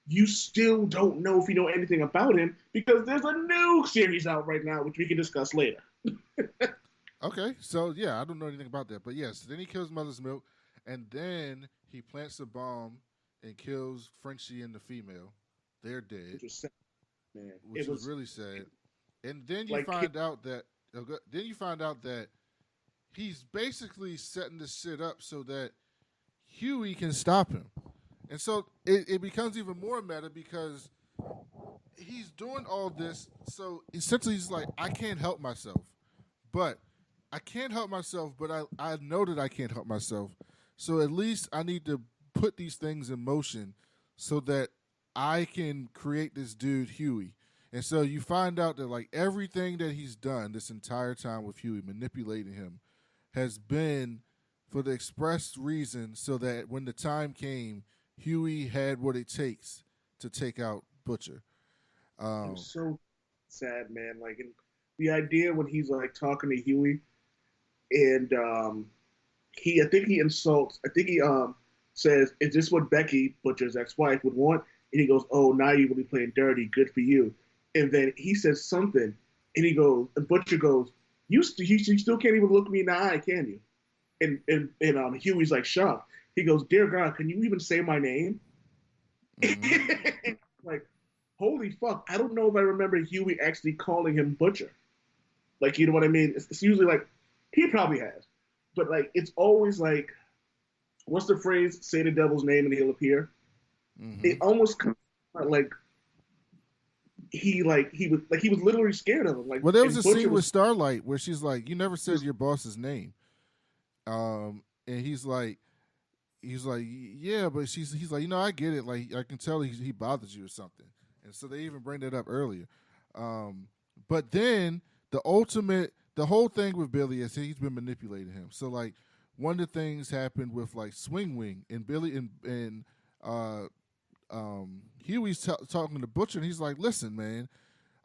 you still don't know if you know anything about him, because there's a new series out right now, which we can discuss later. Okay, so yeah, I don't know anything about that. But yes, then he kills Mother's Milk, and then he plants a bomb and kills Frenchie and the female. They're dead. Which was sad, man. Which was really sad. And then you find out that he's basically setting this shit up so that Huey can stop him. And so it becomes even more meta, because he's doing all this. So essentially he's like, I can't help myself. But I know that I can't help myself. So at least I need to put these things in motion so that I can create this dude, Huey. And so you find out that like everything that he's done this entire time with Huey, manipulating him, has been for the express reason so that when the time came, Huey had what it takes to take out Butcher. I'm so sad, man. Like, the idea when he's like talking to Huey, and I think he says, "Is this what Becky, Butcher's ex-wife, would want?" And he goes, "Oh, now you're really playing dirty. Good for you." And then he says something, and Butcher goes, "You still can't even look me in the eye, can you?" And Huey's like shocked. He goes, "Dear God, can you even say my name?" Mm-hmm. Like, holy fuck! I don't know if I remember Huey actually calling him Butcher. Like, you know what I mean? It's usually like, he probably has, but like, it's always like, what's the phrase? Say the devil's name and he'll appear. Mm-hmm. It almost comes like he was literally scared of him. Like, Well, there was and a Butcher scene with was Starlight where she's like, "You never said your boss's name," and he's like, yeah, but he's like, I get it. Like, I can tell he bothers you or something. And so they even bring that up earlier. But then the whole thing with Billy is he's been manipulating him. So like, one of the things happened with like Swing Wing and Billy and uh, Huey's talking to Butcher, and he's like, listen, man,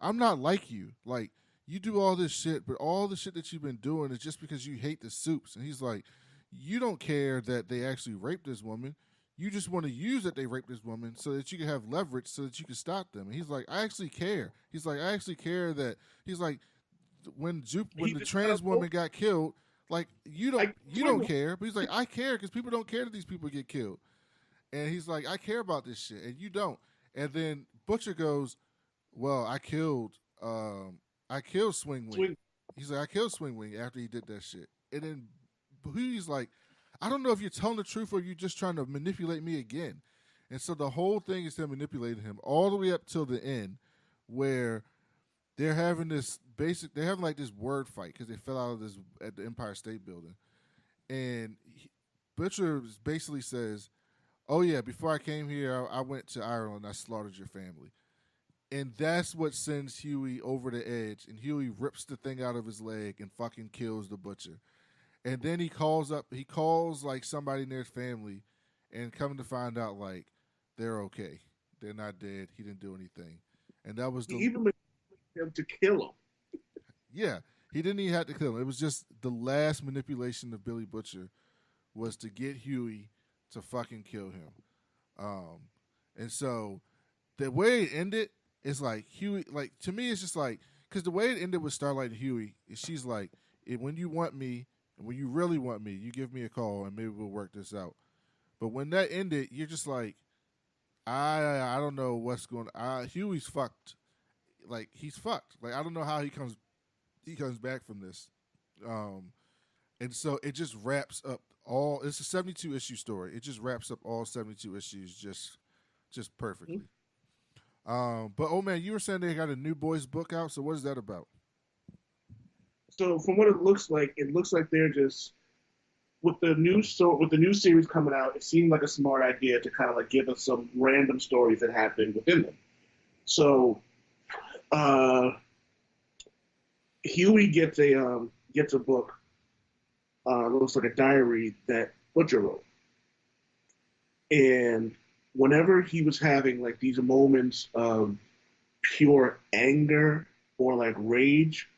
I'm not like you. Like, you do all this shit, but all the shit that you've been doing is just because you hate the Supes. And he's like, you don't care that they actually raped this woman. You just want to use that they raped this woman so that you can have leverage so that you can stop them. And he's like, I actually care. He's like, I actually care that he's like, when the trans woman got killed, like you don't care, but he's like, I care because people don't care that these people get killed. And he's like, I care about this shit, and you don't. And then Butcher goes, well, I killed Swing Wing. He's like, I killed Swing Wing after he did that shit. And then he's like, I don't know if you're telling the truth or you're just trying to manipulate me again. And so the whole thing is them manipulating him all the way up till the end, where they're having like this word fight because they fell out of this at the Empire State Building, and Butcher basically says, "Oh yeah, before I came here, I went to Ireland. I slaughtered your family." And that's what sends Huey over the edge. And Huey rips the thing out of his leg and fucking kills the Butcher. And then he calls like somebody in their family, and coming to find out like they're okay. They're not dead. He didn't do anything. And that was he even made him to kill him. Yeah. He didn't even have to kill him. It was just the last manipulation of Billy Butcher was to get Huey to fucking kill him. And so the way it ended is like Huey, like to me, it's just like, because the way it ended with Starlight and Huey is she's like, when you want me, and when you really want me, you give me a call and maybe we'll work this out. But when that ended, you're just like, I don't know what's going on. Huey's fucked. Like, he's fucked. Like, I don't know how he comes back from this. And so it just wraps up it's a 72 issue story. It just wraps up all 72 issues just perfectly. But oh man, you were saying they got a new boys book out. So what is that about? So from what it looks like they're just with the new series coming out. It seemed like a smart idea to kind of like give us some random stories that happened within them. So Huey gets a book. Looks like a diary that Butcher wrote, and whenever he was having like these moments of pure anger or like rage,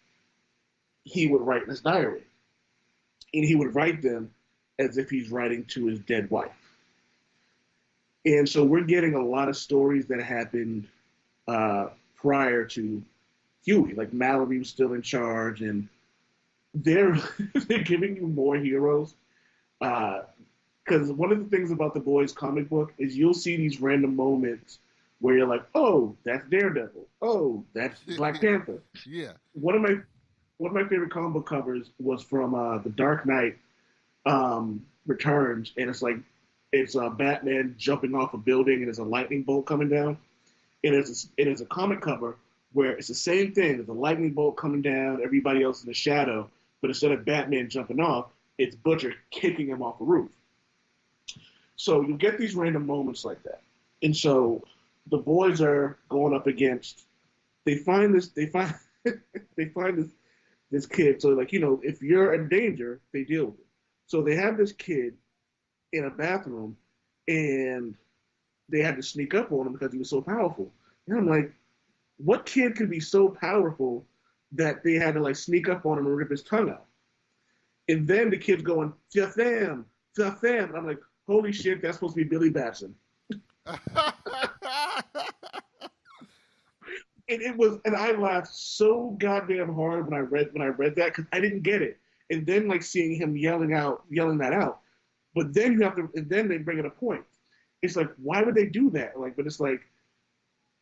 he would write in his diary. And he would write them as if he's writing to his dead wife. And so we're getting a lot of stories that happened prior to Huey. Like Mallory was still in charge, and they're giving you more heroes. Because one of the things about the boys comic book is you'll see these random moments where you're like, oh, that's Daredevil. Oh, that's Black Panther. Yeah. One of my favorite comic book covers was from The Dark Knight Returns, and it's Batman jumping off a building and there's a lightning bolt coming down. And it's a comic cover where it's the same thing. There's a lightning bolt coming down, everybody else in the shadow, but instead of Batman jumping off, it's Butcher kicking him off a roof. So you get these random moments like that. And so the boys are going up against, they find this kid. So like, if you're in danger, they deal with it. So they have this kid in a bathroom and they had to sneak up on him because he was so powerful. And I'm like, what kid could be so powerful that they had to like sneak up on him and rip his tongue out? And then the kid's going, Jafam. And I'm like, holy shit, that's supposed to be Billy Batson. And I laughed so goddamn hard when I read that because I didn't get it. And then like seeing him yelling that out. But then and then they bring in a point. It's like, why would they do that? Like, but it's like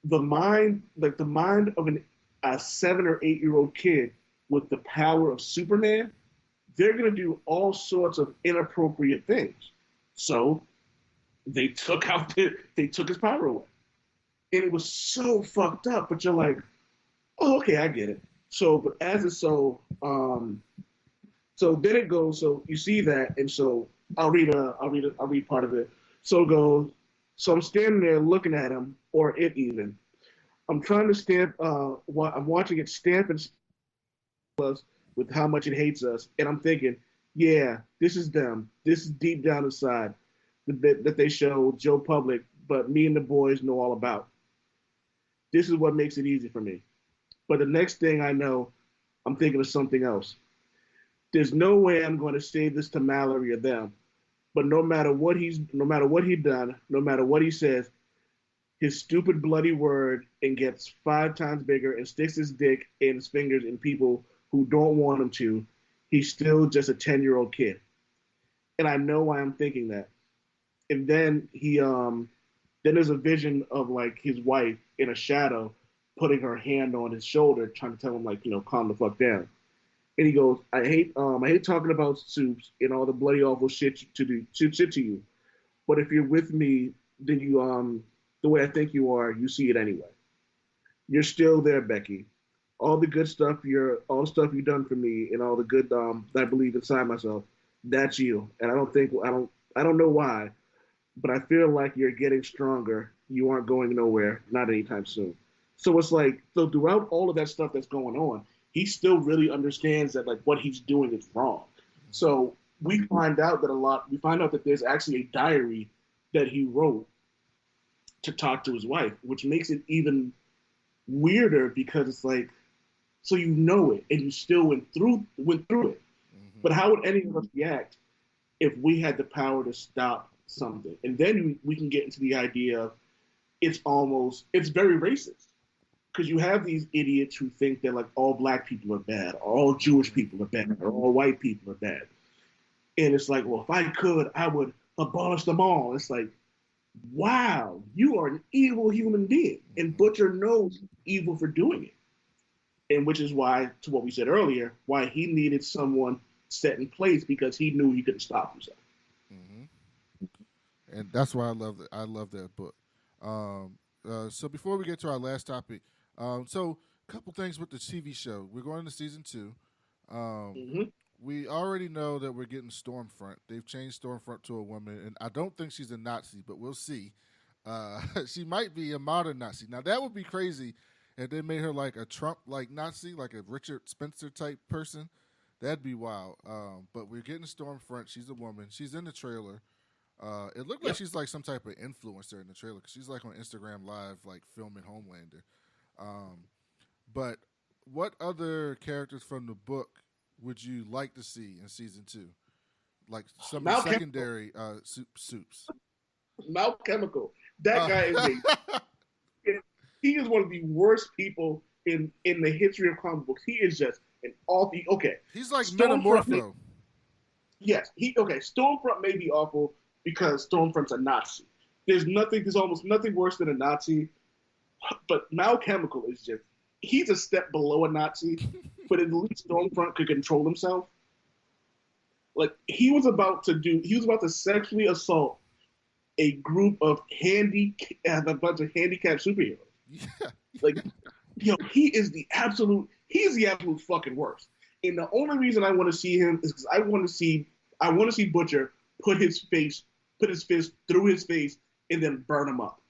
the mind of a 7 or 8 year old kid with the power of Superman, they're gonna do all sorts of inappropriate things. So they took his power away. and it was so fucked up. But you're like, oh, okay, I get it. So, but as it's so then it goes. So you see that, and so I'll read part of it. So it goes. So I'm standing there looking at him, or it even. I'm trying to stamp. I'm watching it stamp and us with how much it hates us, and I'm thinking, yeah, this is them. This is deep down inside the bit that they show Joe Public, but me and the boys know all about. This is what makes it easy for me. But the next thing I know, I'm thinking of something else. There's no way I'm going to save this to Mallory or them. But no matter what he done, no matter what he says, his stupid bloody word and gets 5 times bigger and sticks his dick and his fingers in people who don't want him to. He's still just a 10-year-old kid, and I know why I'm thinking that. And then there's a vision of like his wife in a shadow putting her hand on his shoulder, trying to tell him like, calm the fuck down. And he goes, I hate talking about soups and all the bloody awful shit to you. But if you're with me, then the way I think you are, you see it anyway. You're still there, Becky. All the stuff you've done for me, and all the good that I believe inside myself, that's you. And I don't know why, but I feel like you're getting stronger. You aren't going nowhere, not anytime soon. So it's like, so throughout all of that stuff that's going on, he still really understands that like what he's doing is wrong. So we find out that there's actually a diary that he wrote to talk to his wife, which makes it even weirder because it's like, so you know it and you still went through it. Mm-hmm. But how would any of us react if we had the power to stop something? And then we can get into the idea of it's very racist because you have these idiots who think that like all black people are bad, or all Jewish people are bad, or all white people are bad. And it's like, well, if I could, I would abolish them all. It's like, wow, you are an evil human being. And Butcher knows evil for doing it. And which is why, to what we said earlier, why he needed someone set in place because he knew he couldn't stop himself. Mm-hmm. And that's why I love that book. So before we get to our last topic, so a couple things with the TV show. We're going to season 2. Um, Mm-hmm. we already know that we're getting Stormfront. They've changed Stormfront to a woman, and I don't think she's a Nazi, but we'll see. She might be a modern Nazi. Now that would be crazy if they made her like a Trump like Nazi, like a Richard Spencer type person. That'd be wild. But we're getting Stormfront. She's a woman. She's in the trailer. It looked like Yep. she's like some type of influencer in the trailer. 'Cause she's like on Instagram Live, like filming Homelander. Um, but what other characters from the book would you like to see in season 2? Like some of the Mal secondary soups. Mount Chemical. That guy is Uh, he is one of the worst people in the history of comic books. He is just an awful. Okay, He's like Stormfront. Metamorpho. Yes, Stormfront may be awful because Stormfront's a Nazi. There's almost nothing worse than a Nazi. But Mal Chemical is just he's a step below a Nazi. But at least Stormfront could control himself. Like he was about to sexually assault a group of a bunch of handicapped superheroes. Yeah. Like, he's the absolute fucking worst. And the only reason I want to see him is because I want to see Butcher put his fist through his face and then burn him up.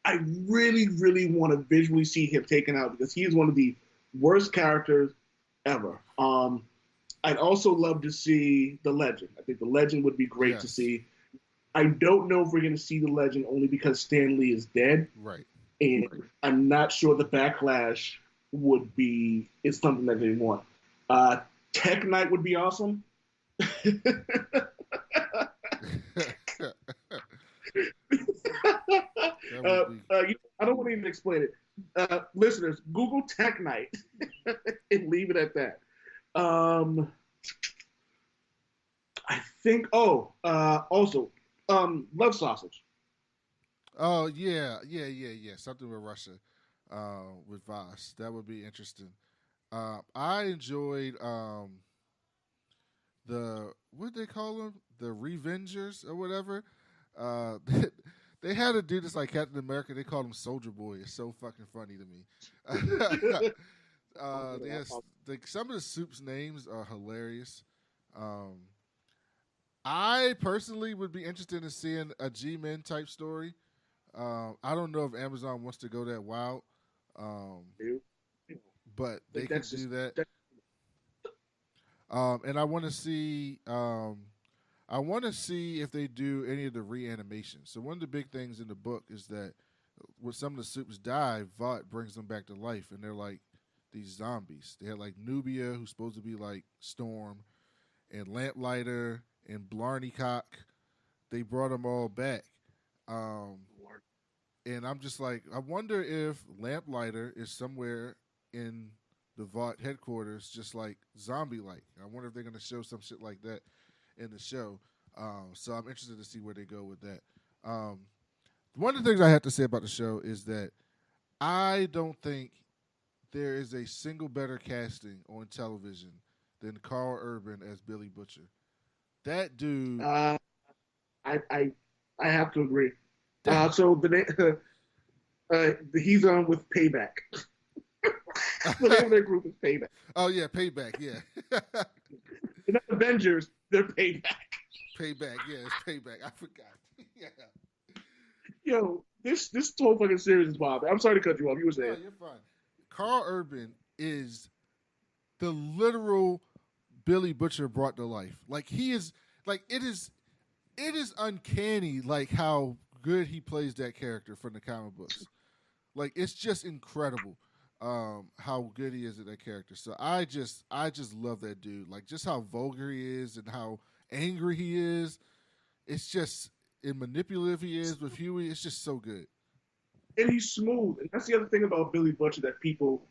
I really, really want to visually see him taken out because he is one of the worst characters ever. I'd also love to see the Legend. I think the Legend would be great to see. I don't know if we're going to see the Legend only because Stan Lee is dead. Right. And I'm not sure the backlash is something that they want. Tech Knight would be awesome. I don't want to even explain it. Listeners, Google Tech Knight and leave it at that. I think. Also, Love Sausage. Oh yeah. Something with Russia, with Voss. That would be interesting. I enjoyed the what they call them, the Revengers or whatever. They had a dude that's like Captain America. They called him Soldier Boy. It's so fucking funny to me. Yes, some of the soup's names are hilarious. Um, I personally would be interested in seeing a G-Men type story. I don't know if Amazon wants to go that wild, um, but they can do that. And I want to see. I want to see if they do any of the reanimation. So one of the big things in the book is that when some of the soups die, Vought brings them back to life, and they're like these zombies. They had like Nubia, who's supposed to be like Storm, and Lamplighter and Blarney Cock. They brought them all back. And I'm just like, I wonder if Lamplighter is somewhere in the Vought headquarters, just like zombie-like. I wonder if they're going to show some shit like that in the show. So I'm interested to see where they go with that. One of the things I have to say about the show is that I don't think there is a single better casting on television than Carl Urban as Billy Butcher. That dude. I have to agree. So he's on with Payback. The name of their group is Payback. Oh yeah, Payback. Yeah. They're not Avengers. They're Payback. Payback. Yeah, it's Payback. I forgot. Yeah. Yo, this whole fucking series is wild. I'm sorry to cut you off. You were saying. No, you're fine. Carl Urban is the literal Billy Butcher brought to life. Like he is. Like it is uncanny. Like how good he plays that character from the comic books. Like it's just incredible. How good he is at that character. So I just love that dude. Like just how vulgar he is and how angry he is. It's just and manipulative he is with Huey. It's just so good. And he's smooth. And that's the other thing about Billy Butcher that people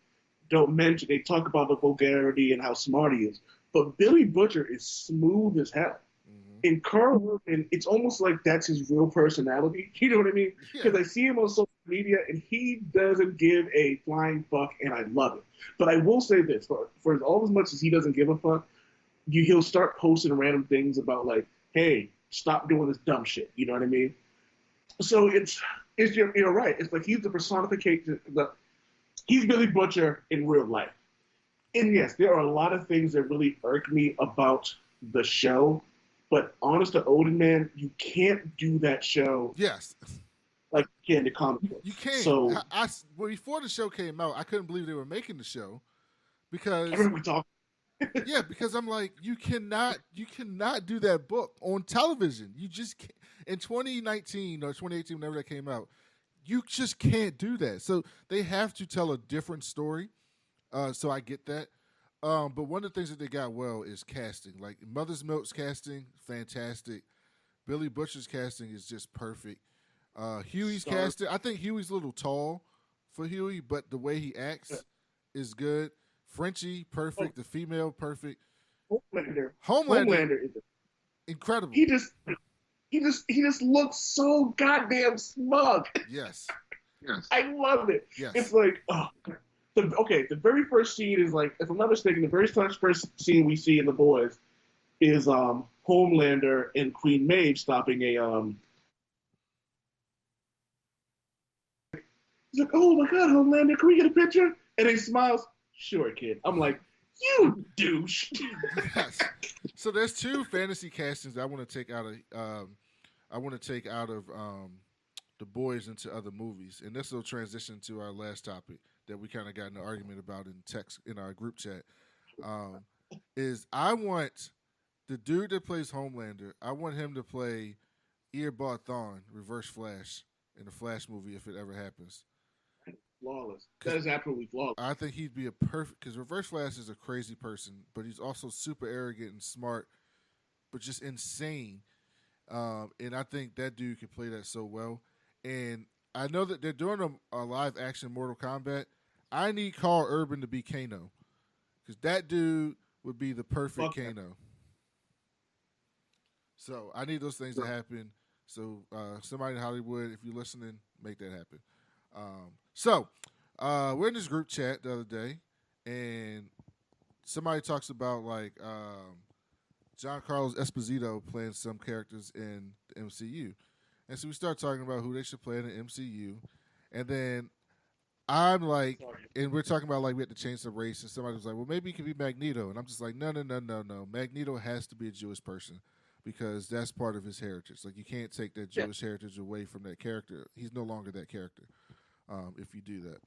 don't mention. They talk about the vulgarity and how smart he is. But Billy Butcher is smooth as hell. And Carl Urban, it's almost like that's his real personality. You know what I mean? Because I see him on social media, and he doesn't give a flying fuck, and I love it. But I will say this: for all as much as he doesn't give a fuck, he'll start posting random things about like, "Hey, stop doing this dumb shit." You know what I mean? So you're right. It's like he's the personification. He's Billy Butcher in real life. And yes, there are a lot of things that really irk me about the show. But honest to Odin, man, you can't do that show. Yes. Like you can the comic book. You can't. So well, before the show came out, I couldn't believe they were making the show because I remember we talked. Yeah, because I'm like, you cannot do that book on television. You just can't. In 2019 or 2018, whenever that came out, you just can't do that. So they have to tell a different story. So I get that. But one of the things that they got well is casting. Like Mother's Milk's casting, fantastic. Billy Butcher's casting is just perfect. Huey's casting, I think Huey's a little tall for Huey, but the way he acts is good. Frenchie, perfect. The female, perfect. Homelander is incredible. He just looks so goddamn smug. Yes. I love it. Yes. It's like, the very first scene is like, if I'm not mistaken, the very first scene we see in The Boys is Homelander and Queen Maeve stopping a He's like, "Oh my God, Homelander, can we get a picture?" And he smiles. "Sure, kid." I'm like, "You douche." Yes. So there's two fantasy castings that I want to take out of The Boys into other movies, and this will transition to our last topic that we kind of got in an argument about in text in our group chat. Is I want the dude that plays Homelander. I want him to play Eobard Thawne, Reverse Flash, in the Flash movie if it ever happens. Flawless. That is absolutely flawless. I think he'd be a perfect because Reverse Flash is a crazy person, but he's also super arrogant and smart, but just insane. And I think that dude can play that so well. And I know that they're doing a live action Mortal Kombat. I need Carl Urban to be Kano because that dude would be the perfect Kano. So I need those things to happen. So somebody in Hollywood, if you're listening, make that happen. So we're in this group chat the other day, and somebody talks about like Giancarlo Esposito playing some characters in the MCU, And so we start talking about who they should play in the MCU. And then I'm like, and we're talking about like we had to change the race, and somebody was like, well, maybe it could be Magneto. And I'm just like, no, no, no, no, no. Magneto has to be a Jewish person because that's part of his heritage. Like, you can't take that Jewish heritage away from that character. He's no longer that character if you do that.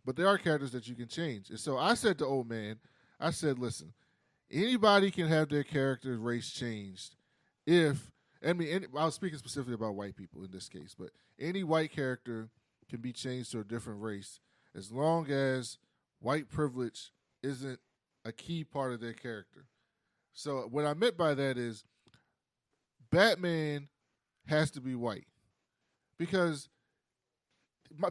But there are characters that you can change. And so I said to Old Man, I said, listen, anybody can have their character race changed if, I mean, I was speaking specifically about white people in this case, but any white character can be changed to a different race as long as white privilege isn't a key part of their character. So what I meant by that is Batman has to be white because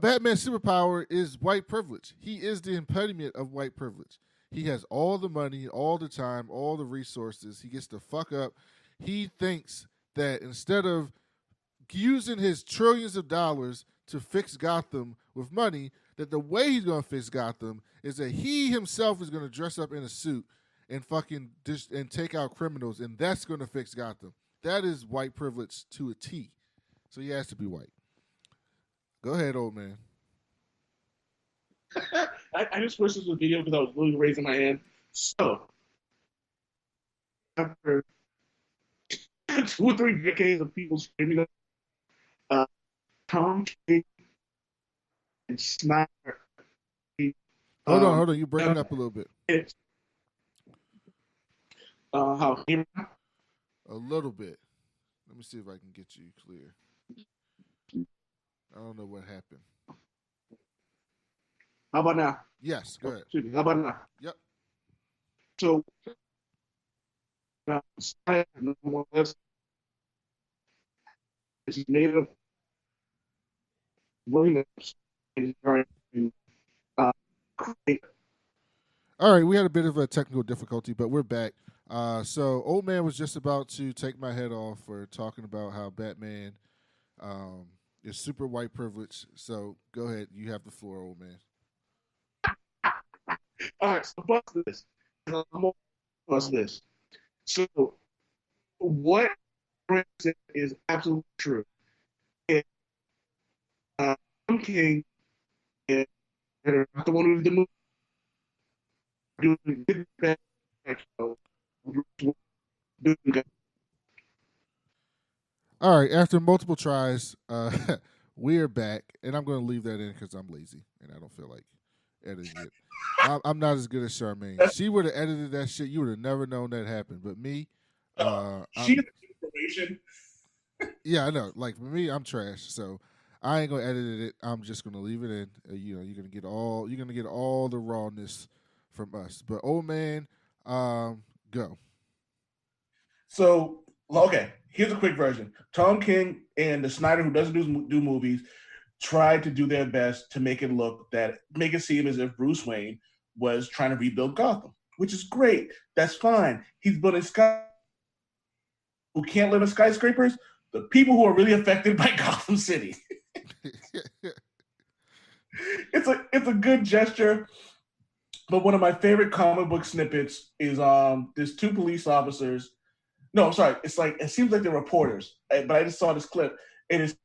Batman's superpower is white privilege. He is the embodiment of white privilege. He has all the money, all the time, all the resources. He gets to fuck up. He thinks that instead of using his trillions of dollars to fix Gotham with money, that the way he's going to fix Gotham is that he himself is going to dress up in a suit and fucking and take out criminals, and that's going to fix Gotham. That is white privilege to a T. So he has to be white. Go ahead, Old Man. I just wish this was a video because I was literally raising my hand. So, after 2 or 3 decades of people screaming, Tom King and Snyder. Hold on. You breaking up a little bit. It's how a little bit. Let me see if I can get you clear. I don't know what happened. How about now? Yes, go ahead. Excuse me. How about now? Yep. So, Snyder is native Williams is trying to create. All right, we had a bit of a technical difficulty, but we're back. So, Old Man was just about to take my head off for talking about how Batman is super white privilege. So, go ahead. You have the floor, Old Man. All right, so bust this. I'm gonna bust this. So, what is absolutely true. And, Tom King and not the one who did the movie. Doing bad. All right, after multiple tries, we're back, and I'm going to leave that in because I'm lazy and I don't feel like editing it. I'm not as good as Charmaine. She would have edited that shit. You would have never known that happened. But me, she has information. Yeah, I know. Like for me, I'm trash. So I ain't gonna edit it. I'm just gonna leave it in. You're gonna get all the rawness from us. But Old Man, go. So okay, here's a quick version. Tom King and the Snyder, who doesn't do movies, tried to do their best to make it seem as if Bruce Wayne was trying to rebuild Gotham, which is great. That's fine. He's building who can't live in skyscrapers, the people who are really affected by Gotham City. It's a good gesture. But one of my favorite comic book snippets is there's 2 police officers. No, I'm sorry. It seems like they're reporters, but I just saw this clip. It is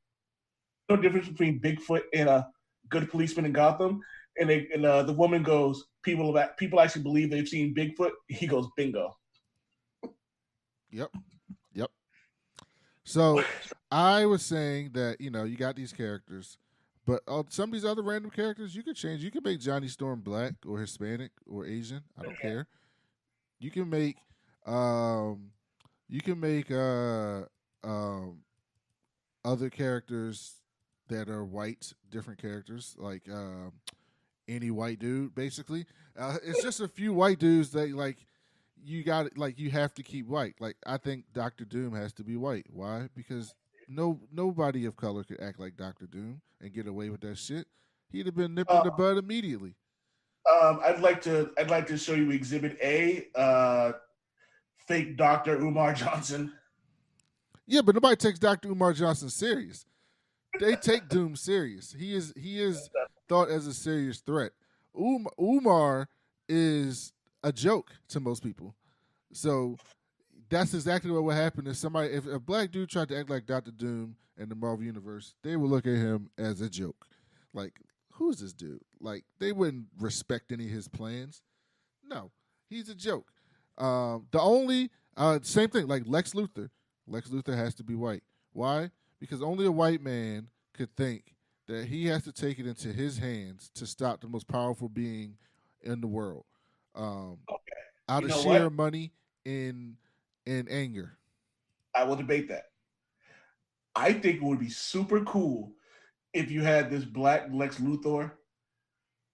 no difference between Bigfoot and a good policeman in Gotham. And the woman goes, people actually believe they've seen Bigfoot. He goes, bingo. Yep. So I was saying that, you got these characters, but some of these other random characters you could change. You could make Johnny Storm black or Hispanic or Asian. I don't care. You can make other characters that are white, different characters, like any white dude, basically. It's just a few white dudes that you have to keep white. Like I think Doctor Doom has to be white. Why? Because nobody of color could act like Doctor Doom and get away with that shit. He'd have been nipped in the bud immediately. I'd like to show you Exhibit A, fake Dr. Umar Johnson. Yeah, but nobody takes Dr. Umar Johnson serious. They take Doom serious. He is thought as a serious threat. Umar is a joke to most people. So that's exactly what would happen if if a black dude tried to act like Doctor Doom in the Marvel Universe, they would look at him as a joke. Like, who's this dude? Like, they wouldn't respect any of his plans. No, he's a joke. The only same thing, like Lex Luthor. Lex Luthor has to be white. Why? Because only a white man could think that he has to take it into his hands to stop the most powerful being in the world. Okay. Out You of know sheer what? money and anger. I will debate that. I think it would be super cool if you had this black Lex Luthor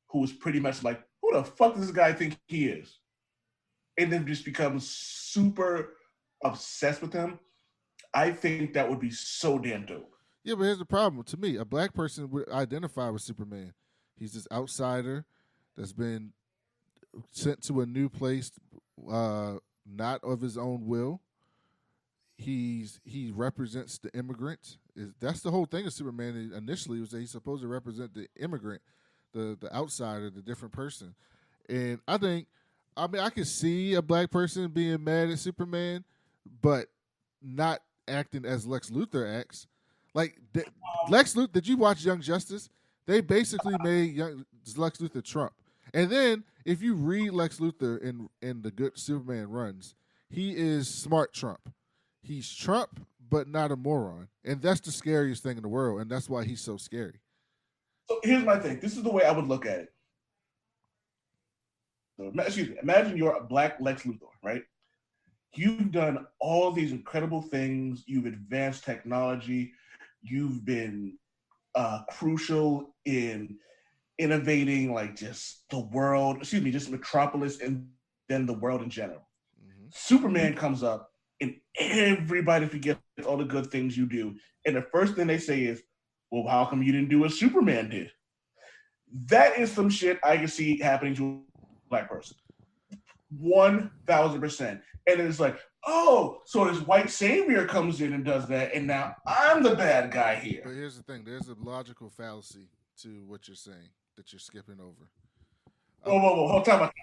who was pretty much like, who the fuck does this guy think he is? And then just becomes super obsessed with him. I think that would be so damn dope. Yeah, but here's the problem. To me, a black person would identify with Superman. He's this outsider that's been sent to a new place, not of his own will. He represents the immigrant. That's the whole thing of Superman. Initially, was that he's supposed to represent the immigrant, the outsider, the different person. And I mean, I can see a black person being mad at Superman, but not acting as Lex Luthor acts. Like Lex Luthor, did you watch Young Justice? They basically made Lex Luthor Trump. And then if you read Lex Luthor in the good Superman runs, he is smart Trump. He's Trump, but not a moron. And that's the scariest thing in the world, and that's why he's so scary. So here's my thing. This is the way I would look at it. So, excuse me. Imagine you're a black Lex Luthor, right? You've done all these incredible things. You've advanced technology. You've been crucial in innovating, like just the world. Excuse me, just Metropolis and then the world in general. Mm-hmm. Superman comes up, and everybody forgets all the good things you do. And the first thing they say is, "Well, how come you didn't do what Superman did?" That is some shit I can see happening to a black person. 1,000%. And it's like, oh, so this white savior comes in and does that, and now I'm the bad guy here. But here's the thing: there's a logical fallacy to what you're saying that you're skipping over. Whoa! Time out.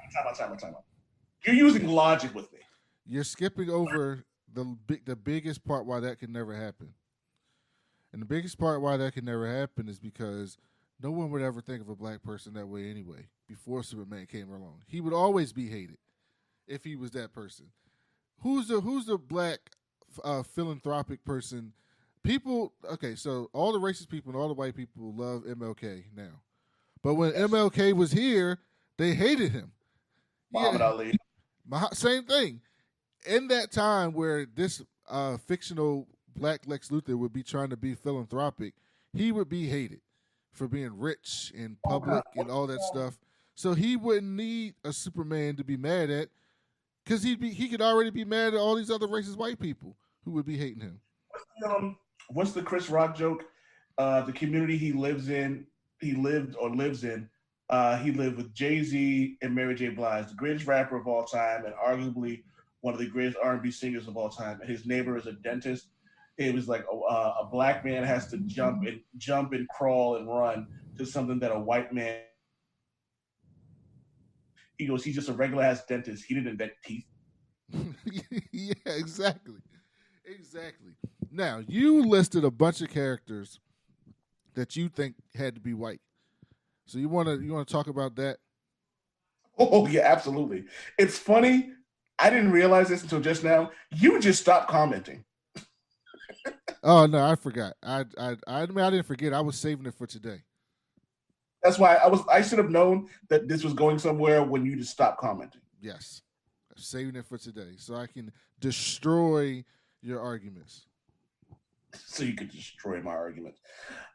You're using logic with me. You're skipping over the biggest part why that can never happen. And the biggest part why that can never happen is because no one would ever think of a black person that way anyway. Before Superman came along, he would always be hated if he was that person. Who's the black philanthropic person? People, okay, so all the racist people and all the white people love MLK now. But when MLK was here, they hated him. Muhammad Ali. Same thing. In that time where this fictional black Lex Luthor would be trying to be philanthropic, he would be hated for being rich and public and all that stuff. So he wouldn't need a Superman to be mad at, because he could already be mad at all these other racist white people who would be hating him. What's the Chris Rock joke? The community he lived with Jay-Z and Mary J. Blige, the greatest rapper of all time and arguably one of the greatest R&B singers of all time. And his neighbor is a dentist. It was like a black man has to jump and crawl and run to something that a white man. He goes, he's just a regular ass dentist. He didn't invent teeth. Yeah, exactly. Now, you listed a bunch of characters that you think had to be white. So you want to talk about that? Oh yeah, absolutely. It's funny. I didn't realize this until just now. You just stopped commenting. Oh no, I forgot. I mean, I didn't forget. I was saving it for today. That's why I should have known that this was going somewhere when you just stopped commenting. Yes. I'm saving it for today so I can destroy your arguments. So you could destroy my arguments.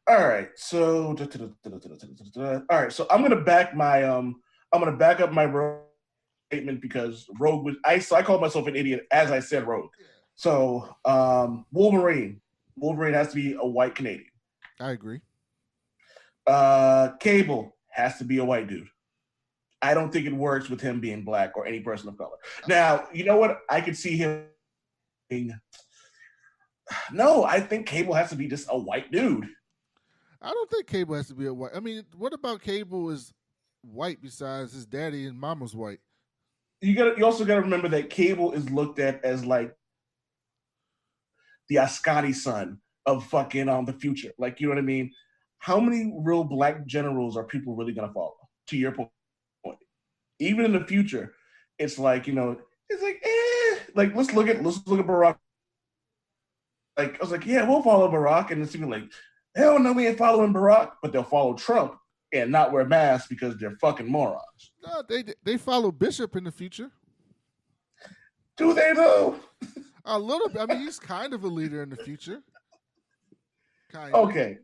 All right. So I'm gonna back up my Rogue statement because Rogue was I called myself an idiot as I said Rogue. So Wolverine has to be a white Canadian. I agree. Cable has to be a white dude. I don't think it works with him being black or any person of color. Now, you know what? I could see him being. No, I think Cable has to be just a white dude. I don't think Cable has to be a white. I mean, what about Cable is white besides his daddy and mama's white? You also got to remember that Cable is looked at as like the Ascani son of fucking the future. Like, you know what I mean? How many real black generals are people really gonna follow? To your point, even in the future, it's like, it's like, like let's look at Barack. Like, I was like, yeah, we'll follow Barack, and it's even like, hell no, we ain't following Barack, but they'll follow Trump and not wear masks because they're fucking morons. No, they follow Bishop in the future. Do they though? A little bit. I mean, he's kind of a leader in the future. Kind Okay.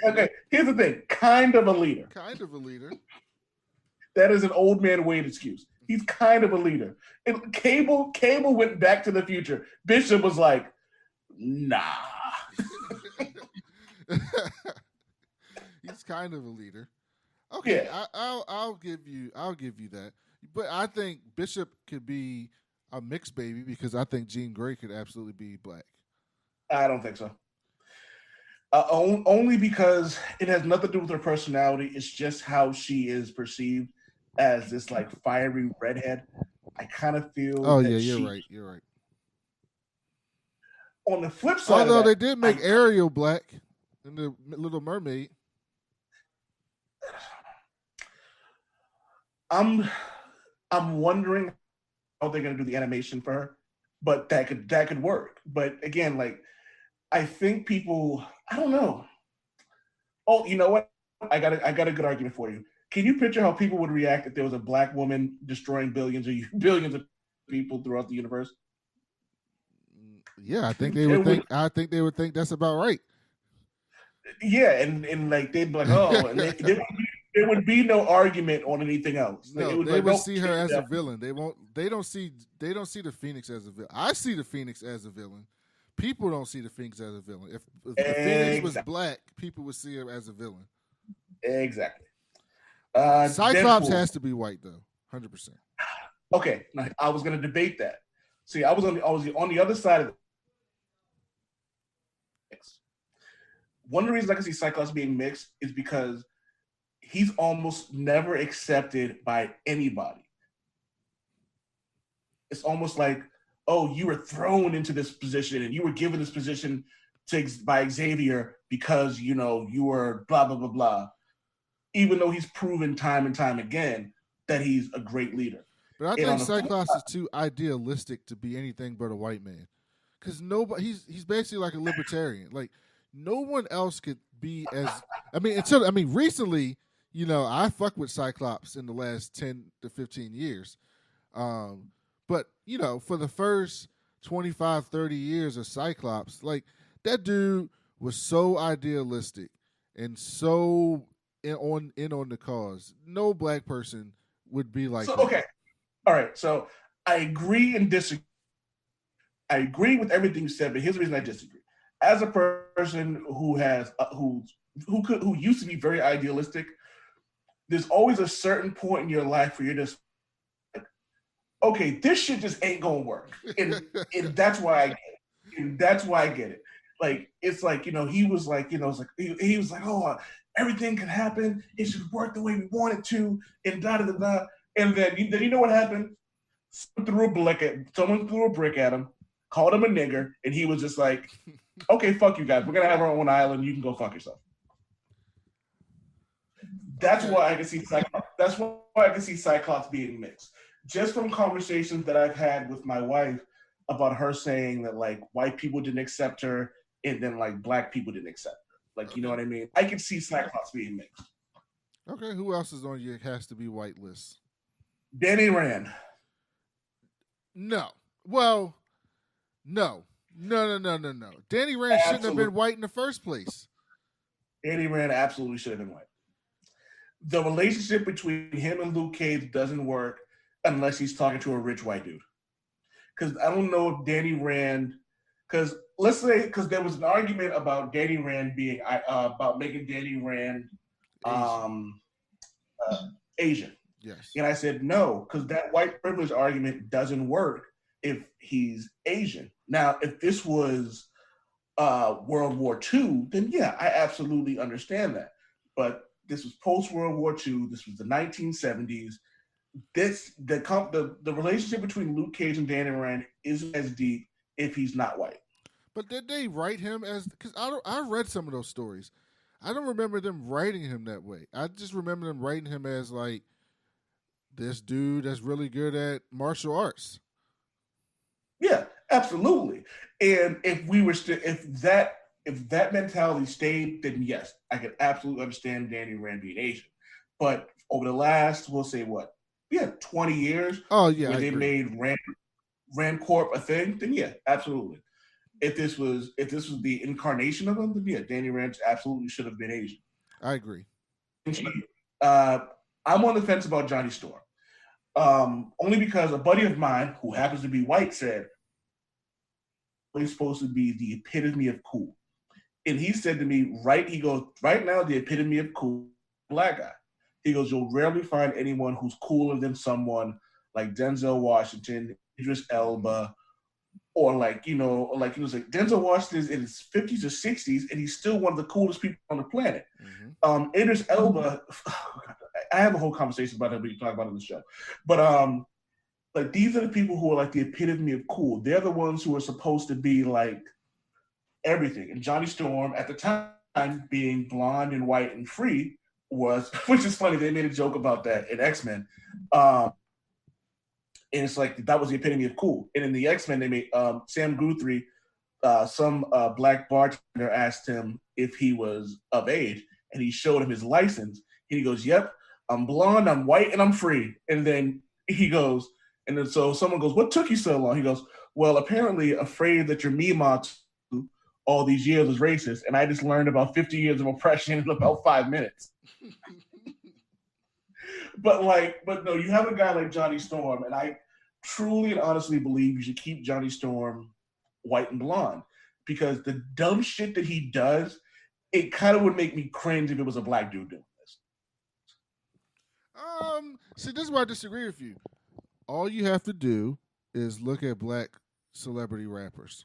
Okay. Here's the thing. Kind of a leader. Kind of a leader. That is an old man Wade excuse. He's kind of a leader. And Cable went back to the future. Bishop was like, nah. He's kind of a leader. Okay, yeah. I'll give you that. But I think Bishop could be a mixed baby because I think Jean Grey could absolutely be black. I don't think so. Only because it has nothing to do with her personality. It's just how she is perceived as this like fiery redhead. I kind of feel. Oh yeah, you're right. On the flip side, although they did make Ariel black in the Little Mermaid. I'm wondering how they're gonna do the animation for her, but that could work. But again, like I think people, I don't know. Oh, you know what? I got a good argument for you. Can you picture how people would react if there was a black woman destroying billions of people throughout the universe? Yeah, I think they would think. I think they would think that's about right. Yeah, and like they'd be like, oh, and there would be no argument on anything else. Like, no, they would see her as a villain. They won't. They don't see the Phoenix as a villain. I see the Phoenix as a villain. People don't see the Phoenix as a villain. If the Phoenix was black, people would see her as a villain. Exactly. Cyclops has to be white though, 100%. Okay, now, I was going to debate that. See, I was on the other side of it. One of the reasons I can see Cyclops being mixed is because he's almost never accepted by anybody. It's almost like, oh, you were thrown into this position and you were given this position by Xavier because, you were blah, blah, blah, blah. Even though he's proven time and time again that he's a great leader. But I think Cyclops is too idealistic to be anything but a white man. Because he's basically like a libertarian. Like, no one else could be as... recently, I fuck with Cyclops in the last 10 to 15 years. But, for the first 25, 30 years of Cyclops, like, that dude was so idealistic and so in on the cause. No black person would be like that. Okay. All right. So I agree and disagree. I agree with everything you said, but here's the reason I disagree. As a person who has who used to be very idealistic, there's always a certain point in your life where you're just like, okay, this shit just ain't gonna work, and that's why I get it. And that's why I get it. Like it's like he was like it's like he was like, oh, everything can happen. It should work the way we want it to, and da da da da. And then you know what happened? Someone threw a brick at him, called him a nigger, and he was just like, okay, fuck you guys. We're gonna have our own island. You can go fuck yourself. That's why I can see Cyclops. That's why I can see Cyclops being mixed. Just from conversations that I've had with my wife about her saying that like white people didn't accept her and then like black people didn't accept her. Like, you know what I mean? I can see Cyclops being mixed. Okay, who else is on your has to be white list? Danny Rand. No. Well, no. Danny Rand shouldn't have been white in the first place. Danny Rand absolutely should have been white. The relationship between him and Luke Cage doesn't work unless he's talking to a rich white dude. Because I don't know if Danny Rand, because there was an argument about Danny Rand being, about making Danny Rand Asian. Yes. And I said no, because that white privilege argument doesn't work if he's Asian. Now, if this was World War II, then yeah, I absolutely understand that. But this was post-World War II. This was the 1970s. The relationship between Luke Cage and Danny Rand isn't as deep if he's not white. But did they write him as? Because I read some of those stories. I don't remember them writing him that way. I just remember them writing him as like this dude that's really good at martial arts. Yeah, absolutely. And if we were still, if that mentality stayed, then yes, I could absolutely understand Danny Rand being Asian. But over the last, we'll say what, 20 years, Oh yeah, where I they agree. made Rand Corp a thing, then yeah, absolutely. If this was the incarnation of him, then yeah, Danny Rand absolutely should have been Asian. I agree. Uh, I'm on the fence about Johnny Storm. Only because a buddy of mine who happens to be white said he's supposed to be the epitome of cool. And he said to me, he goes, right now, the epitome of cool, black guy. He goes, you'll rarely find anyone who's cooler than someone like Denzel Washington, Idris Elba, or like Denzel Washington is in his 50s or 60s, and he's still one of the coolest people on the planet. Mm-hmm. Idris Elba, I have a whole conversation about that we can talk about in the show. But like these are the people who are like the epitome of cool. They're the ones who are supposed to be like everything. And Johnny Storm, at the time, being blonde and white and free, was, which is funny, they made a joke about that in X-Men. And it's like that was the epitome of cool. And in the X-Men, they made Sam Guthrie, some black bartender asked him if he was of age, and he showed him his license. And he goes, "Yep, I'm blonde, I'm white, and I'm free." And then he goes, and then so someone goes, "What took you so long?" He goes, "Well, apparently afraid that your Meemaw all these years was racist, and I just learned about 50 years of oppression in about 5 minutes." But no, you have a guy like Johnny Storm, and I truly and honestly believe you should keep Johnny Storm white and blonde, because the dumb shit that he does, it kind of would make me cringe if it was a black dude doing this. See, this is where I disagree with you. All you have to do is look at black celebrity rappers.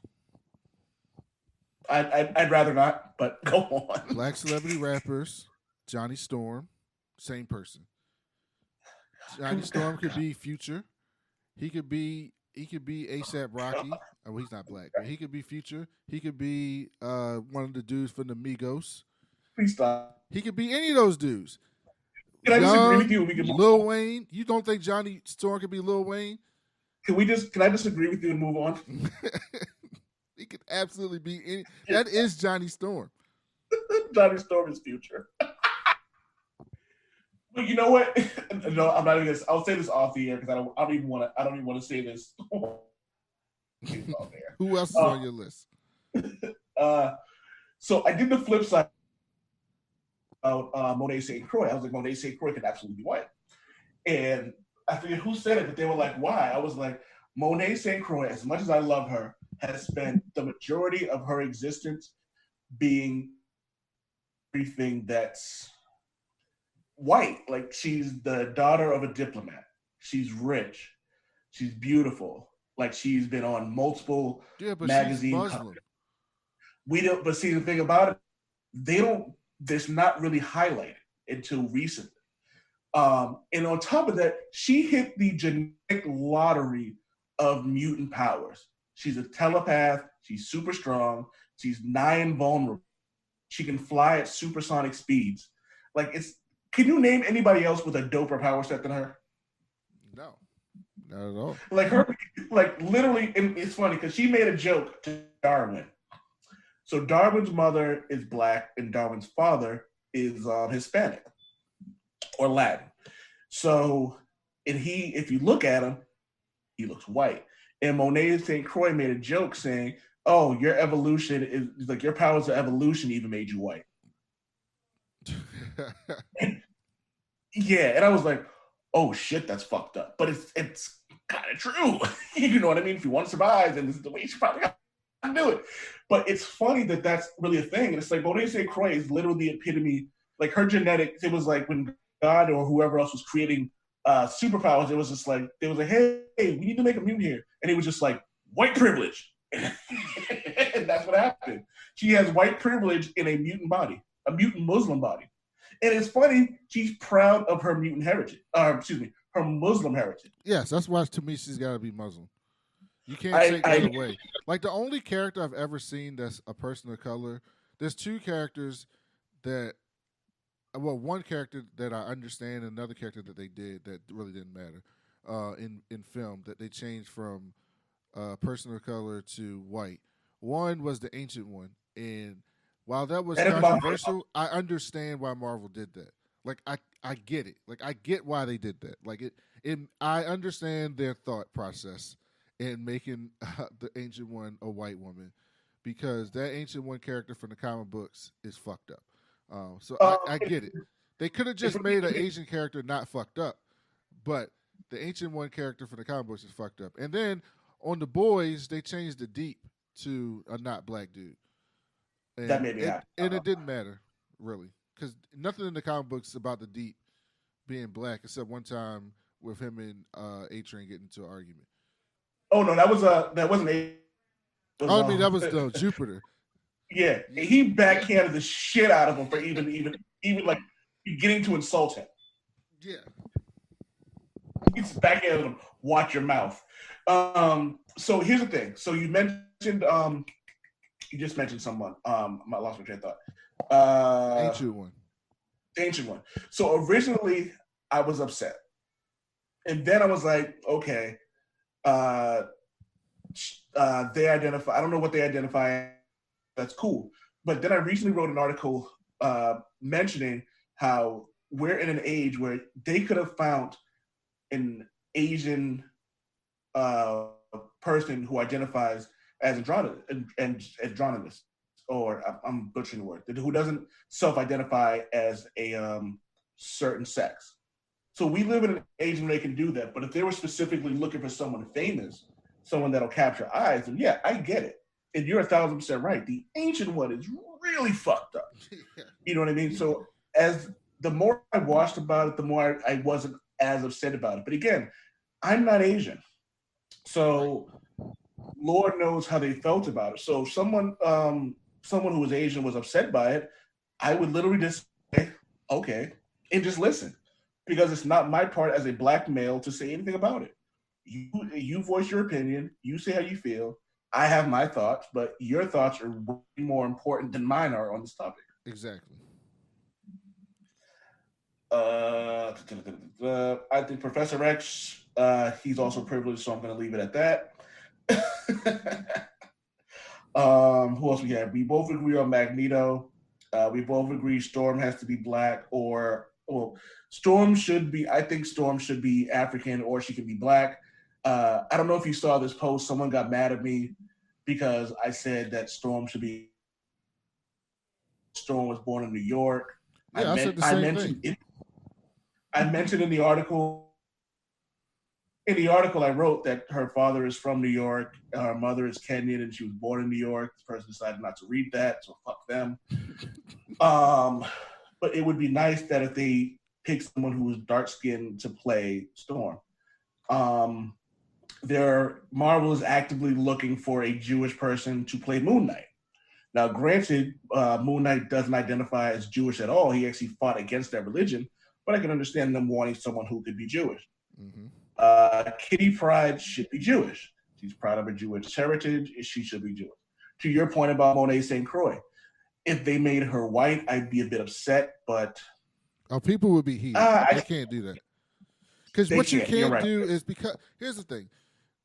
I'd rather not, but go on. Black celebrity rappers, Johnny Storm, same person. Johnny Storm could be Future. He could be ASAP Rocky. Oh, he's not black, but he could be Future. He could be one of the dudes from the Migos. Please stop. He could be any of those dudes. Can I disagree with you? We can Lil Wayne. You don't think Johnny Storm could be Lil Wayne? Can I disagree with you and move on? He could absolutely be any. That is Johnny Storm. Johnny Storm is Future. But you know what? No, I'm not even gonna. I'll say this off the air because I don't even want to say this. Who else is on your list? So I did the flip side about Monet St. Croix. I was like, Monet St. Croix could absolutely be white. And I forget who said it, but they were like, why? I was like, Monet St. Croix, as much as I love her, has spent the majority of her existence being everything that's white. Like, she's the daughter of a diplomat. She's rich. She's beautiful. Like, she's been on multiple magazine covers. We don't, but see, the thing about it, it's not really highlighted until recently. And on top of that, she hit the genetic lottery of mutant powers. She's a telepath. She's super strong. She's nigh invulnerable. She can fly at supersonic speeds. Like, can you name anybody else with a doper power set than her? No, not at all. Like her, like literally, and it's funny because she made a joke to Darwin. So Darwin's mother is black and Darwin's father is Hispanic or Latin. So, and if you look at him, he looks white. And Monet St. Croix made a joke saying, "Oh, your evolution is like your powers of evolution even made you white." Yeah, and I was like, "Oh shit, that's fucked up." But it's kind of true. You know what I mean? If you want to survive, then this is the way you should probably got to do it. But it's funny that that's really a thing. And it's like Monet St. Croix is literally the epitome. Like her genetics, it was like when God or whoever else was creating superpowers, it was just like, they was like, hey, we need to make a mutant here. And it was just like, white privilege. And that's what happened. She has white privilege in a mutant body, a mutant Muslim body. And it's funny, she's proud of her mutant heritage. Her Muslim heritage. Yes, that's why to me she's got to be Muslim. You can't take that away. Like the only character I've ever seen that's a person of color. There's two characters that, well, one character that I understand, and another character that they did that really didn't matter in film that they changed from person of color to white. One was the Ancient One, and while that was controversial, I understand why Marvel did that. Like I get it. Like I get why they did that. Like it I understand their thought process in making the Ancient One a white woman because that Ancient One character from the comic books is fucked up. So I get it. They could have just made an Asian character not fucked up, but the Ancient One character from the comic books is fucked up. And then on the boys, they changed the Deep to a not black dude. And that made me happy. And it didn't matter, really. Because nothing in the comic books about the Deep being black, except one time with him and A-Train getting into an argument. Oh no, that wasn't A. I mean, that was Jupiter. Yeah, he backhanded the shit out of him for even like beginning to insult him. Yeah, he's backhanded him. Watch your mouth. So here's the thing. So you mentioned you just mentioned someone. I lost my train of thought. Ancient one. So originally I was upset, and then I was like, okay, they identify. I don't know what they identify. That's cool. But then I recently wrote an article mentioning how we're in an age where they could have found an Asian person who identifies as androgynous, or I'm butchering the word, who doesn't self-identify as a certain sex. So we live in an age where they can do that. But if they were specifically looking for someone famous, someone that'll capture eyes, then yeah, I get it. And you're 1,000% right. The Ancient One is really fucked up. You know what I mean? So as the more I watched about it, the more I wasn't as upset about it. But again, I'm not Asian. So Lord knows how they felt about it. So if someone who was Asian was upset by it, I would literally just say, okay, and just listen. Because it's not my part as a black male to say anything about it. You voice your opinion, you say how you feel. I have my thoughts, but your thoughts are way more important than mine are on this topic. Exactly. I think Professor X, he's also privileged, so I'm going to leave it at that. Who else we have? We both agree on Magneto. We both agree Storm has to be black, Storm should be. I think Storm should be African, or she could be black. I don't know if you saw this post. Someone got mad at me because I said that Storm was born in New York. Yeah, I said the same thing. I mentioned in the article. In the article, I wrote that her father is from New York, her mother is Kenyan, and she was born in New York. This person decided not to read that, so fuck them. But it would be nice that if they pick someone who is dark-skinned to play Storm. Marvel is actively looking for a Jewish person to play Moon Knight. Now, granted, Moon Knight doesn't identify as Jewish at all. He actually fought against that religion, but I can understand them wanting someone who could be Jewish. Mm-hmm. Kitty Pryde should be Jewish. She's proud of her Jewish heritage. She should be Jewish. To your point about Monet St. Croix, if they made her white, I'd be a bit upset, but... Oh, people would be heated. They can't do that. Because what you can't do is because... Here's the thing.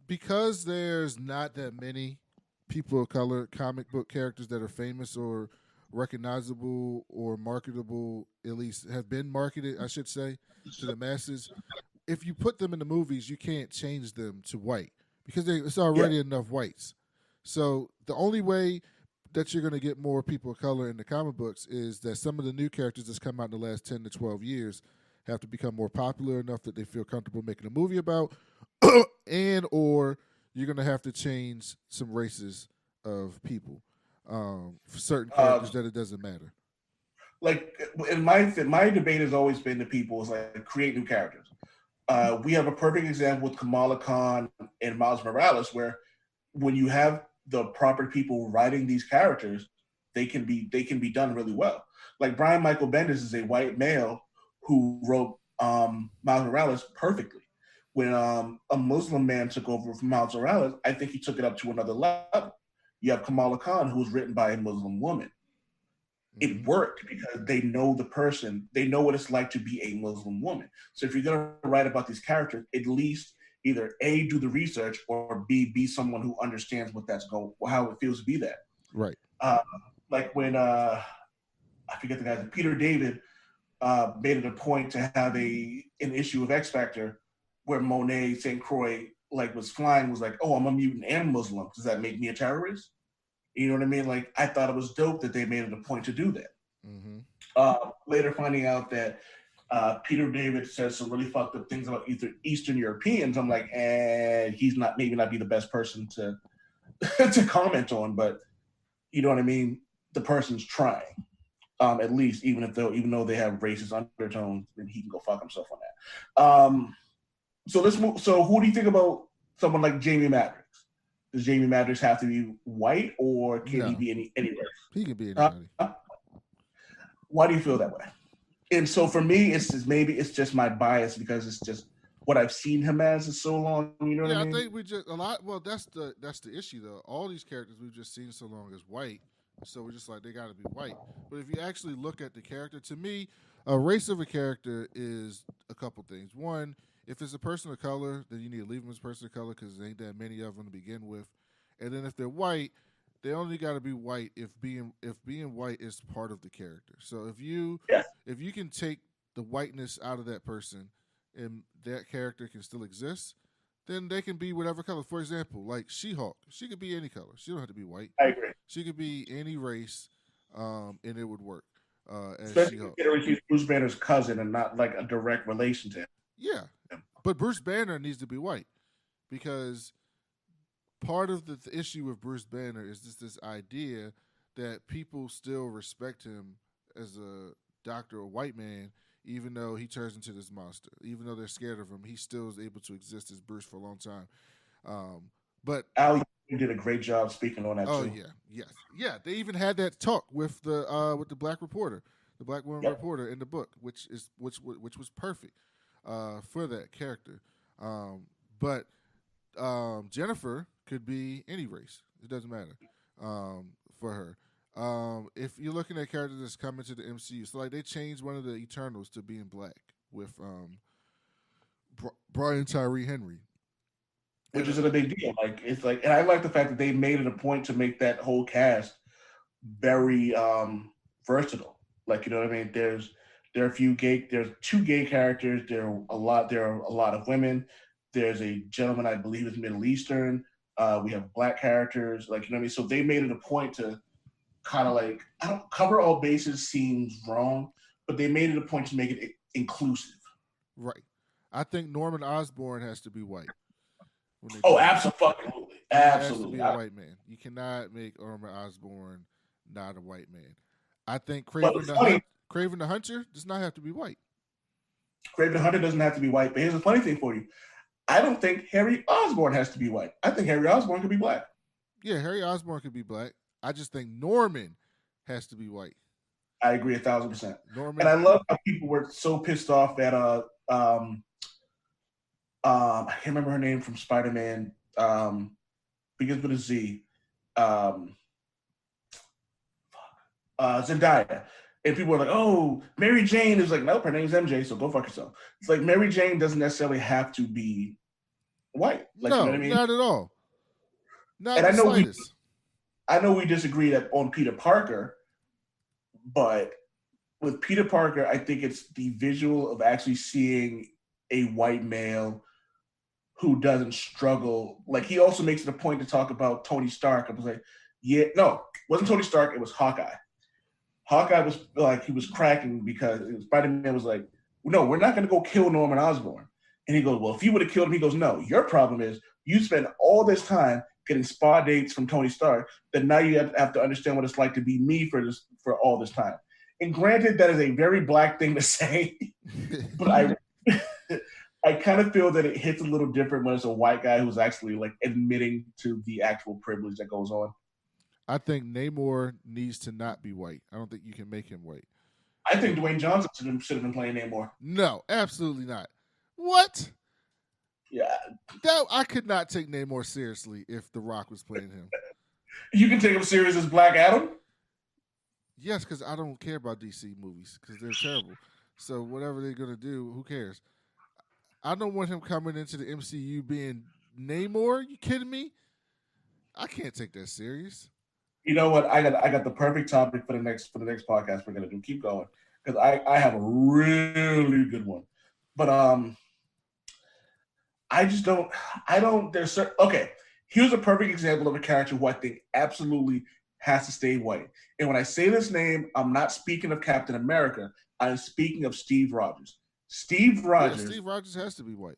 Because there's not that many people of color comic book characters that are famous or recognizable or marketable, at least have been marketed, I should say, to the masses... If you put them in the movies, you can't change them to white because it's already enough whites. So the only way that you're going to get more people of color in the comic books is that some of the new characters that's come out in the last 10 to 12 years have to become more popular enough that they feel comfortable making a movie about, and or you're going to have to change some races of people for certain characters that it doesn't matter. Like in my debate has always been to people is like create new characters. We have a perfect example with Kamala Khan and Miles Morales, where when you have the proper people writing these characters, they can be done really well. Like Brian Michael Bendis is a white male who wrote Miles Morales perfectly. when a Muslim man took over from Miles Morales, I think he took it up to another level. You have Kamala Khan, who was written by a Muslim woman. It worked because they know the person, they know what it's like to be a Muslim woman. So if you're going to write about these characters, at least either A, do the research, or B, be someone who understands what that's going, how it feels to be that. Right. Like when I forget the guy, Peter David made it a point to have an issue of X Factor where Monet St. Croix like was flying, was like, "Oh, I'm a mutant and Muslim. Does that make me a terrorist?" You know what I mean? Like, I thought it was dope that they made it a point to do that. Later finding out that Peter David says some really fucked up things about Eastern Europeans, I'm like, he's not, maybe not be the best person to to comment on, but you know what I mean? The person's trying. At least, even though they have racist undertones, then he can go fuck himself on that. So let's move. So who do you think about someone like Jamie Madrox? Does Jamie Madrox have to be white, or can he be any race? He can be anybody. Why do you feel that way? And so for me, it's just, maybe it's just my bias because it's just what I've seen him as is so long. You know what I mean? I think we just a lot. Well, that's the issue though. All these characters we've just seen so long as white, so we're just like they got to be white. But if you actually look at the character, to me, a race of a character is a couple things. One, if it's a person of color, then you need to leave them as a person of color because there ain't that many of them to begin with. And then if they're white, they only got to be white if being white is part of the character. So if you can take the whiteness out of that person and that character can still exist, then they can be whatever color. For example, like She-Hulk, she could be any color. She don't have to be white. I agree. She could be any race, and it would work. Especially considering she's Bruce Banner's cousin and not like a direct relation to him. Yeah, but Bruce Banner needs to be white because part of the issue with Bruce Banner is just this idea that people still respect him as a doctor or white man, even though he turns into this monster. Even though they're scared of him, he still is able to exist as Bruce for a long time. But Al did a great job speaking on that too. Oh yeah. They even had that talk with the black reporter, the black woman reporter in the book, which was perfect for that character. But Jennifer could be any race; it doesn't matter for her. If you're looking at characters that's coming to the MCU, so like they changed one of the Eternals to being black with Brian Tyree Henry, which isn't a big deal. Like it's like, and I like the fact that they made it a point to make that whole cast very versatile. Like, you know what I mean? There's two gay characters. There are a lot of women. There's a gentleman, I believe is Middle Eastern. We have black characters. Like, you know what I mean? So they made it a point to kind of like, I don't cover all bases seems wrong, but they made it a point to make it inclusive. Right. I think Norman Osborn has to be white. Absolutely. He has to be a white man. You cannot make Norman Osborn not a white man. I think Craven the Hunter does not have to be white. Craven the Hunter doesn't have to be white. But here's a funny thing for you. I don't think Harry Osborn has to be white. I think Harry Osborn could be black. Yeah, Harry Osborn could be black. I just think Norman has to be white. I agree 1,000%. Norman, and I love how people were so pissed off at I can't remember her name from Spider-Man. Begins with a Z. Zendaya. And people were like, "Oh, Mary Jane is like, nope, her name's MJ, so go fuck yourself." It's like Mary Jane doesn't necessarily have to be white. Like, no, you know what I mean? Not at all. Not and the slightest. I know we disagree on Peter Parker, but with Peter Parker, I think it's the visual of actually seeing a white male who doesn't struggle. Like, he also makes it a point to talk about Tony Stark. I was like, it wasn't Tony Stark, it was Hawkeye. Hawkeye was like, he was cracking because Spider-Man was like, no, we're not going to go kill Norman Osborn. And he goes, well, if you would have killed him, he goes, no, your problem is you spend all this time getting spa dates from Tony Stark that now you have to understand what it's like to be me for all this time. And granted, that is a very black thing to say, but I kind of feel that it hits a little different when it's a white guy who's actually like admitting to the actual privilege that goes on. I think Namor needs to not be white. I don't think you can make him white. I think Dwayne Johnson should have been playing Namor. No, absolutely not. What? Yeah, That I could not take Namor seriously if The Rock was playing him. you can take him serious as Black Adam. Yes, because I don't care about DC movies because they're terrible. So whatever they're gonna do, who cares? I don't want him coming into the MCU being Namor. You kidding me? I can't take that serious. You know what? I got the perfect topic for the next podcast we're gonna do. Keep going because I have a really good one, but I just don't. I don't. There's certain. Okay, here's a perfect example of a character who I think absolutely has to stay white. And when I say this name, I'm not speaking of Captain America. I'm speaking of Steve Rogers. Steve Rogers. Yeah, Steve Rogers has to be white.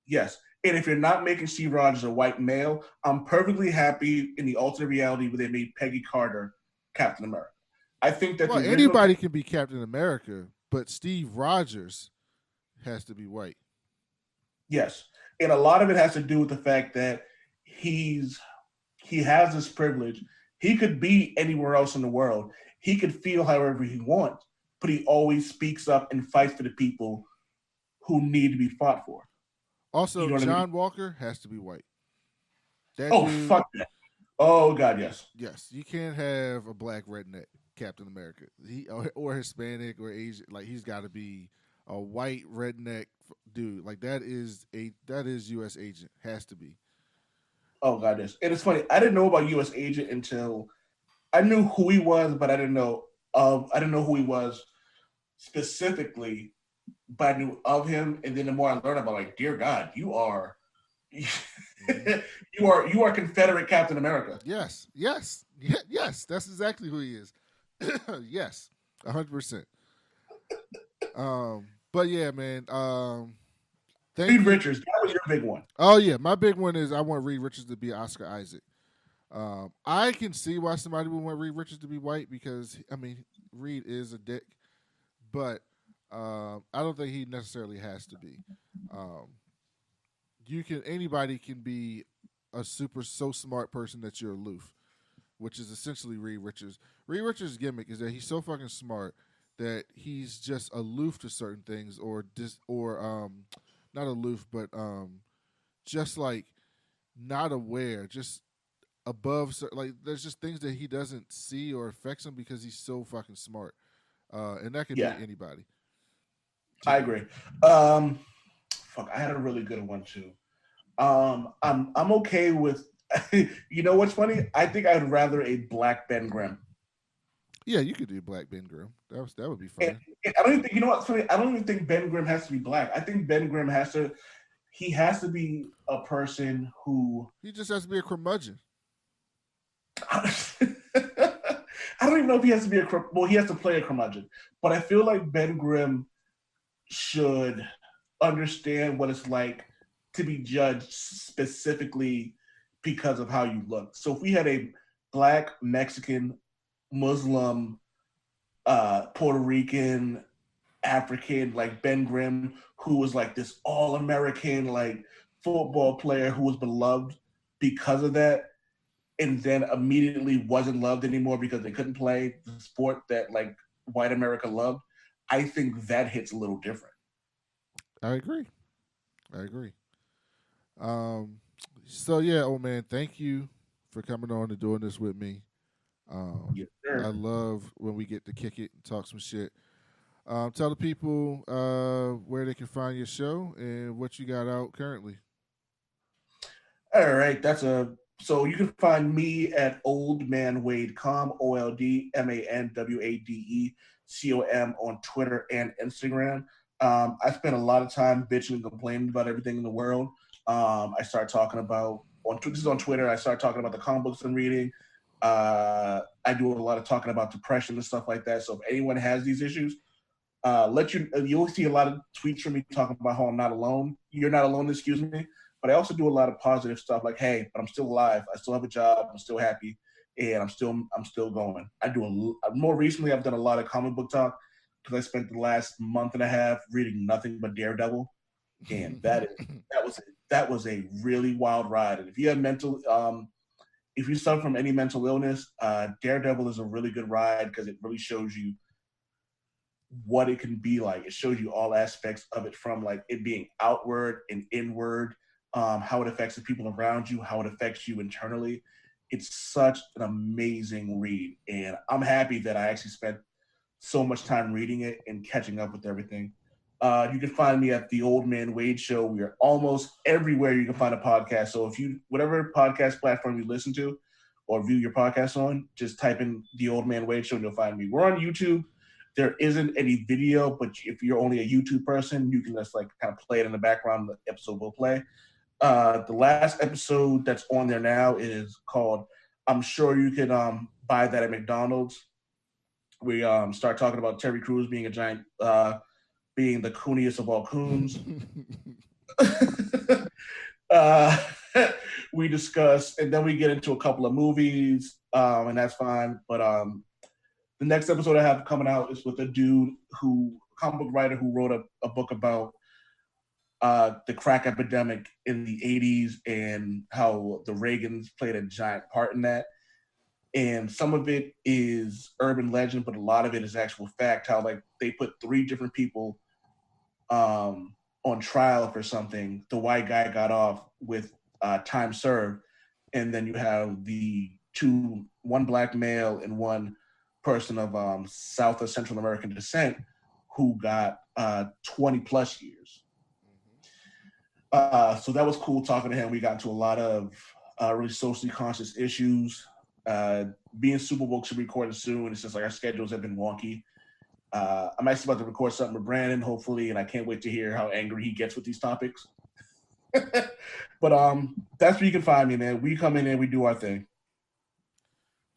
Yes. And if you're not making Steve Rogers a white male, I'm perfectly happy in the alternate reality where they made Peggy Carter Captain America. I think that anybody can be Captain America, but Steve Rogers has to be white. Yes. And a lot of it has to do with the fact that he has this privilege. He could be anywhere else in the world. He could feel however he wants, but he always speaks up and fights for the people who need to be fought for. Also, you know John Walker has to be white. Fuck that. Oh, God, yes. Yes, you can't have a black redneck Captain America. Or Hispanic or Asian. Like, he's got to be a white redneck dude. Like, that is U.S. Agent. Has to be. Oh, God, yes. And it's funny. I didn't know about U.S. Agent until I knew who he was, but I didn't know who he was specifically, but I knew of him. And then the more I learned about, like, dear God, you are Confederate Captain America. Yes. That's exactly who he is. Yes, 100%. But yeah, man. Reed Richards, that was your big one. Oh yeah, my big one is I want Reed Richards to be Oscar Isaac. I can see why somebody would want Reed Richards to be white because I mean Reed is a dick, but I don't think he necessarily has to be. Anybody can be a so smart person that you're aloof, which is essentially Reed Richards. Reed Richards' gimmick is that he's so fucking smart that he's just aloof to certain things, or not aloof, but just like not aware, just above. Like there's just things that he doesn't see or affects him because he's so fucking smart, and that could be anybody. I agree. Fuck, I had a really good one too. I'm okay with. You know what's funny? I think I'd rather a black Ben Grimm. Yeah, you could do black Ben Grimm. That would be fun. And I don't even think you know what's funny. I don't even think Ben Grimm has to be black. I think Ben Grimm has to be a person who he just has to be a curmudgeon. I don't even know if he has to be he has to play a curmudgeon. But I feel like Ben Grimm should understand what it's like to be judged specifically because of how you look. So if we had a black, Mexican, Muslim, Puerto Rican, African, like Ben Grimm, who was like this all-American like football player who was beloved because of that, and then immediately wasn't loved anymore because they couldn't play the sport that like white America loved, I think that hits a little different. I agree. So yeah, old man, thank you for coming on and doing this with me. Yes, sir. I love when we get to kick it and talk some shit. Tell the people where they can find your show and what you got out currently. All right, so you can find me at oldmanwadecom, OldManWadecom on Twitter and Instagram. I spend a lot of time bitching and complaining about everything in the world. I start talking about this is on Twitter. I start talking about the comic books I'm reading. I do a lot of talking about depression and stuff like that. So if anyone has these issues, you'll see a lot of tweets from me talking about how I'm not alone. You're not alone, excuse me. But I also do a lot of positive stuff like, hey, but I'm still alive. I still have a job. I'm still happy, and I'm still going. More recently, I've done a lot of comic book talk because I spent the last month and a half reading nothing but Daredevil, and that was a really wild ride. And if you have if you suffer from any mental illness, Daredevil is a really good ride because it really shows you what it can be like. It shows you all aspects of it, from like it being outward and inward, how it affects the people around you, how it affects you internally. It's such an amazing read, and I'm happy that I actually spent so much time reading it and catching up with everything. You can find me at the Old Man Wade Show. We are almost everywhere you can find a podcast. So if you, whatever podcast platform you listen to or view your podcast on, just type in the Old Man Wade Show and you'll find me. We're on YouTube. There isn't any video, but if you're only a YouTube person, you can just like kind of play it in the background. The episode will play. The last episode that's on there now is called "I'm Sure You Could Buy That at McDonald's." We start talking about Terry Crews being a giant, being the cooniest of all coons. uh, we discuss, and then we get into a couple of movies, and that's fine. But the next episode I have coming out is with a dude comic book writer who wrote a book about the crack epidemic in the 80s and how the Reagans played a giant part in that. And some of it is urban legend, but a lot of it is actual fact. How like they put 3 different people on trial for something. The white guy got off with time served, and then you have the one black male and one person of South or Central American descent who got 20 plus years. So that was cool talking to him. We got into a lot of really socially conscious issues. Being Super Bowl should be recorded soon. It's just like our schedules have been wonky. I'm actually about to record something with Brandon, hopefully, and I can't wait to hear how angry he gets with these topics. But that's where you can find me, man. We come in and we do our thing.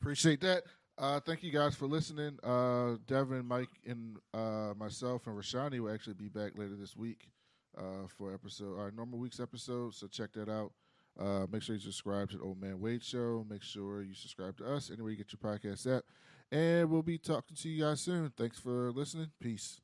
Appreciate that. Thank you guys for listening. Devin, Mike, and myself and Rashani will actually be back later this week for our normal week's episode. So check that out. Make sure you subscribe to the Old Man Wade Show. Make sure you subscribe to us anywhere you get your podcast at. And we'll be talking to you guys soon. Thanks for listening. Peace.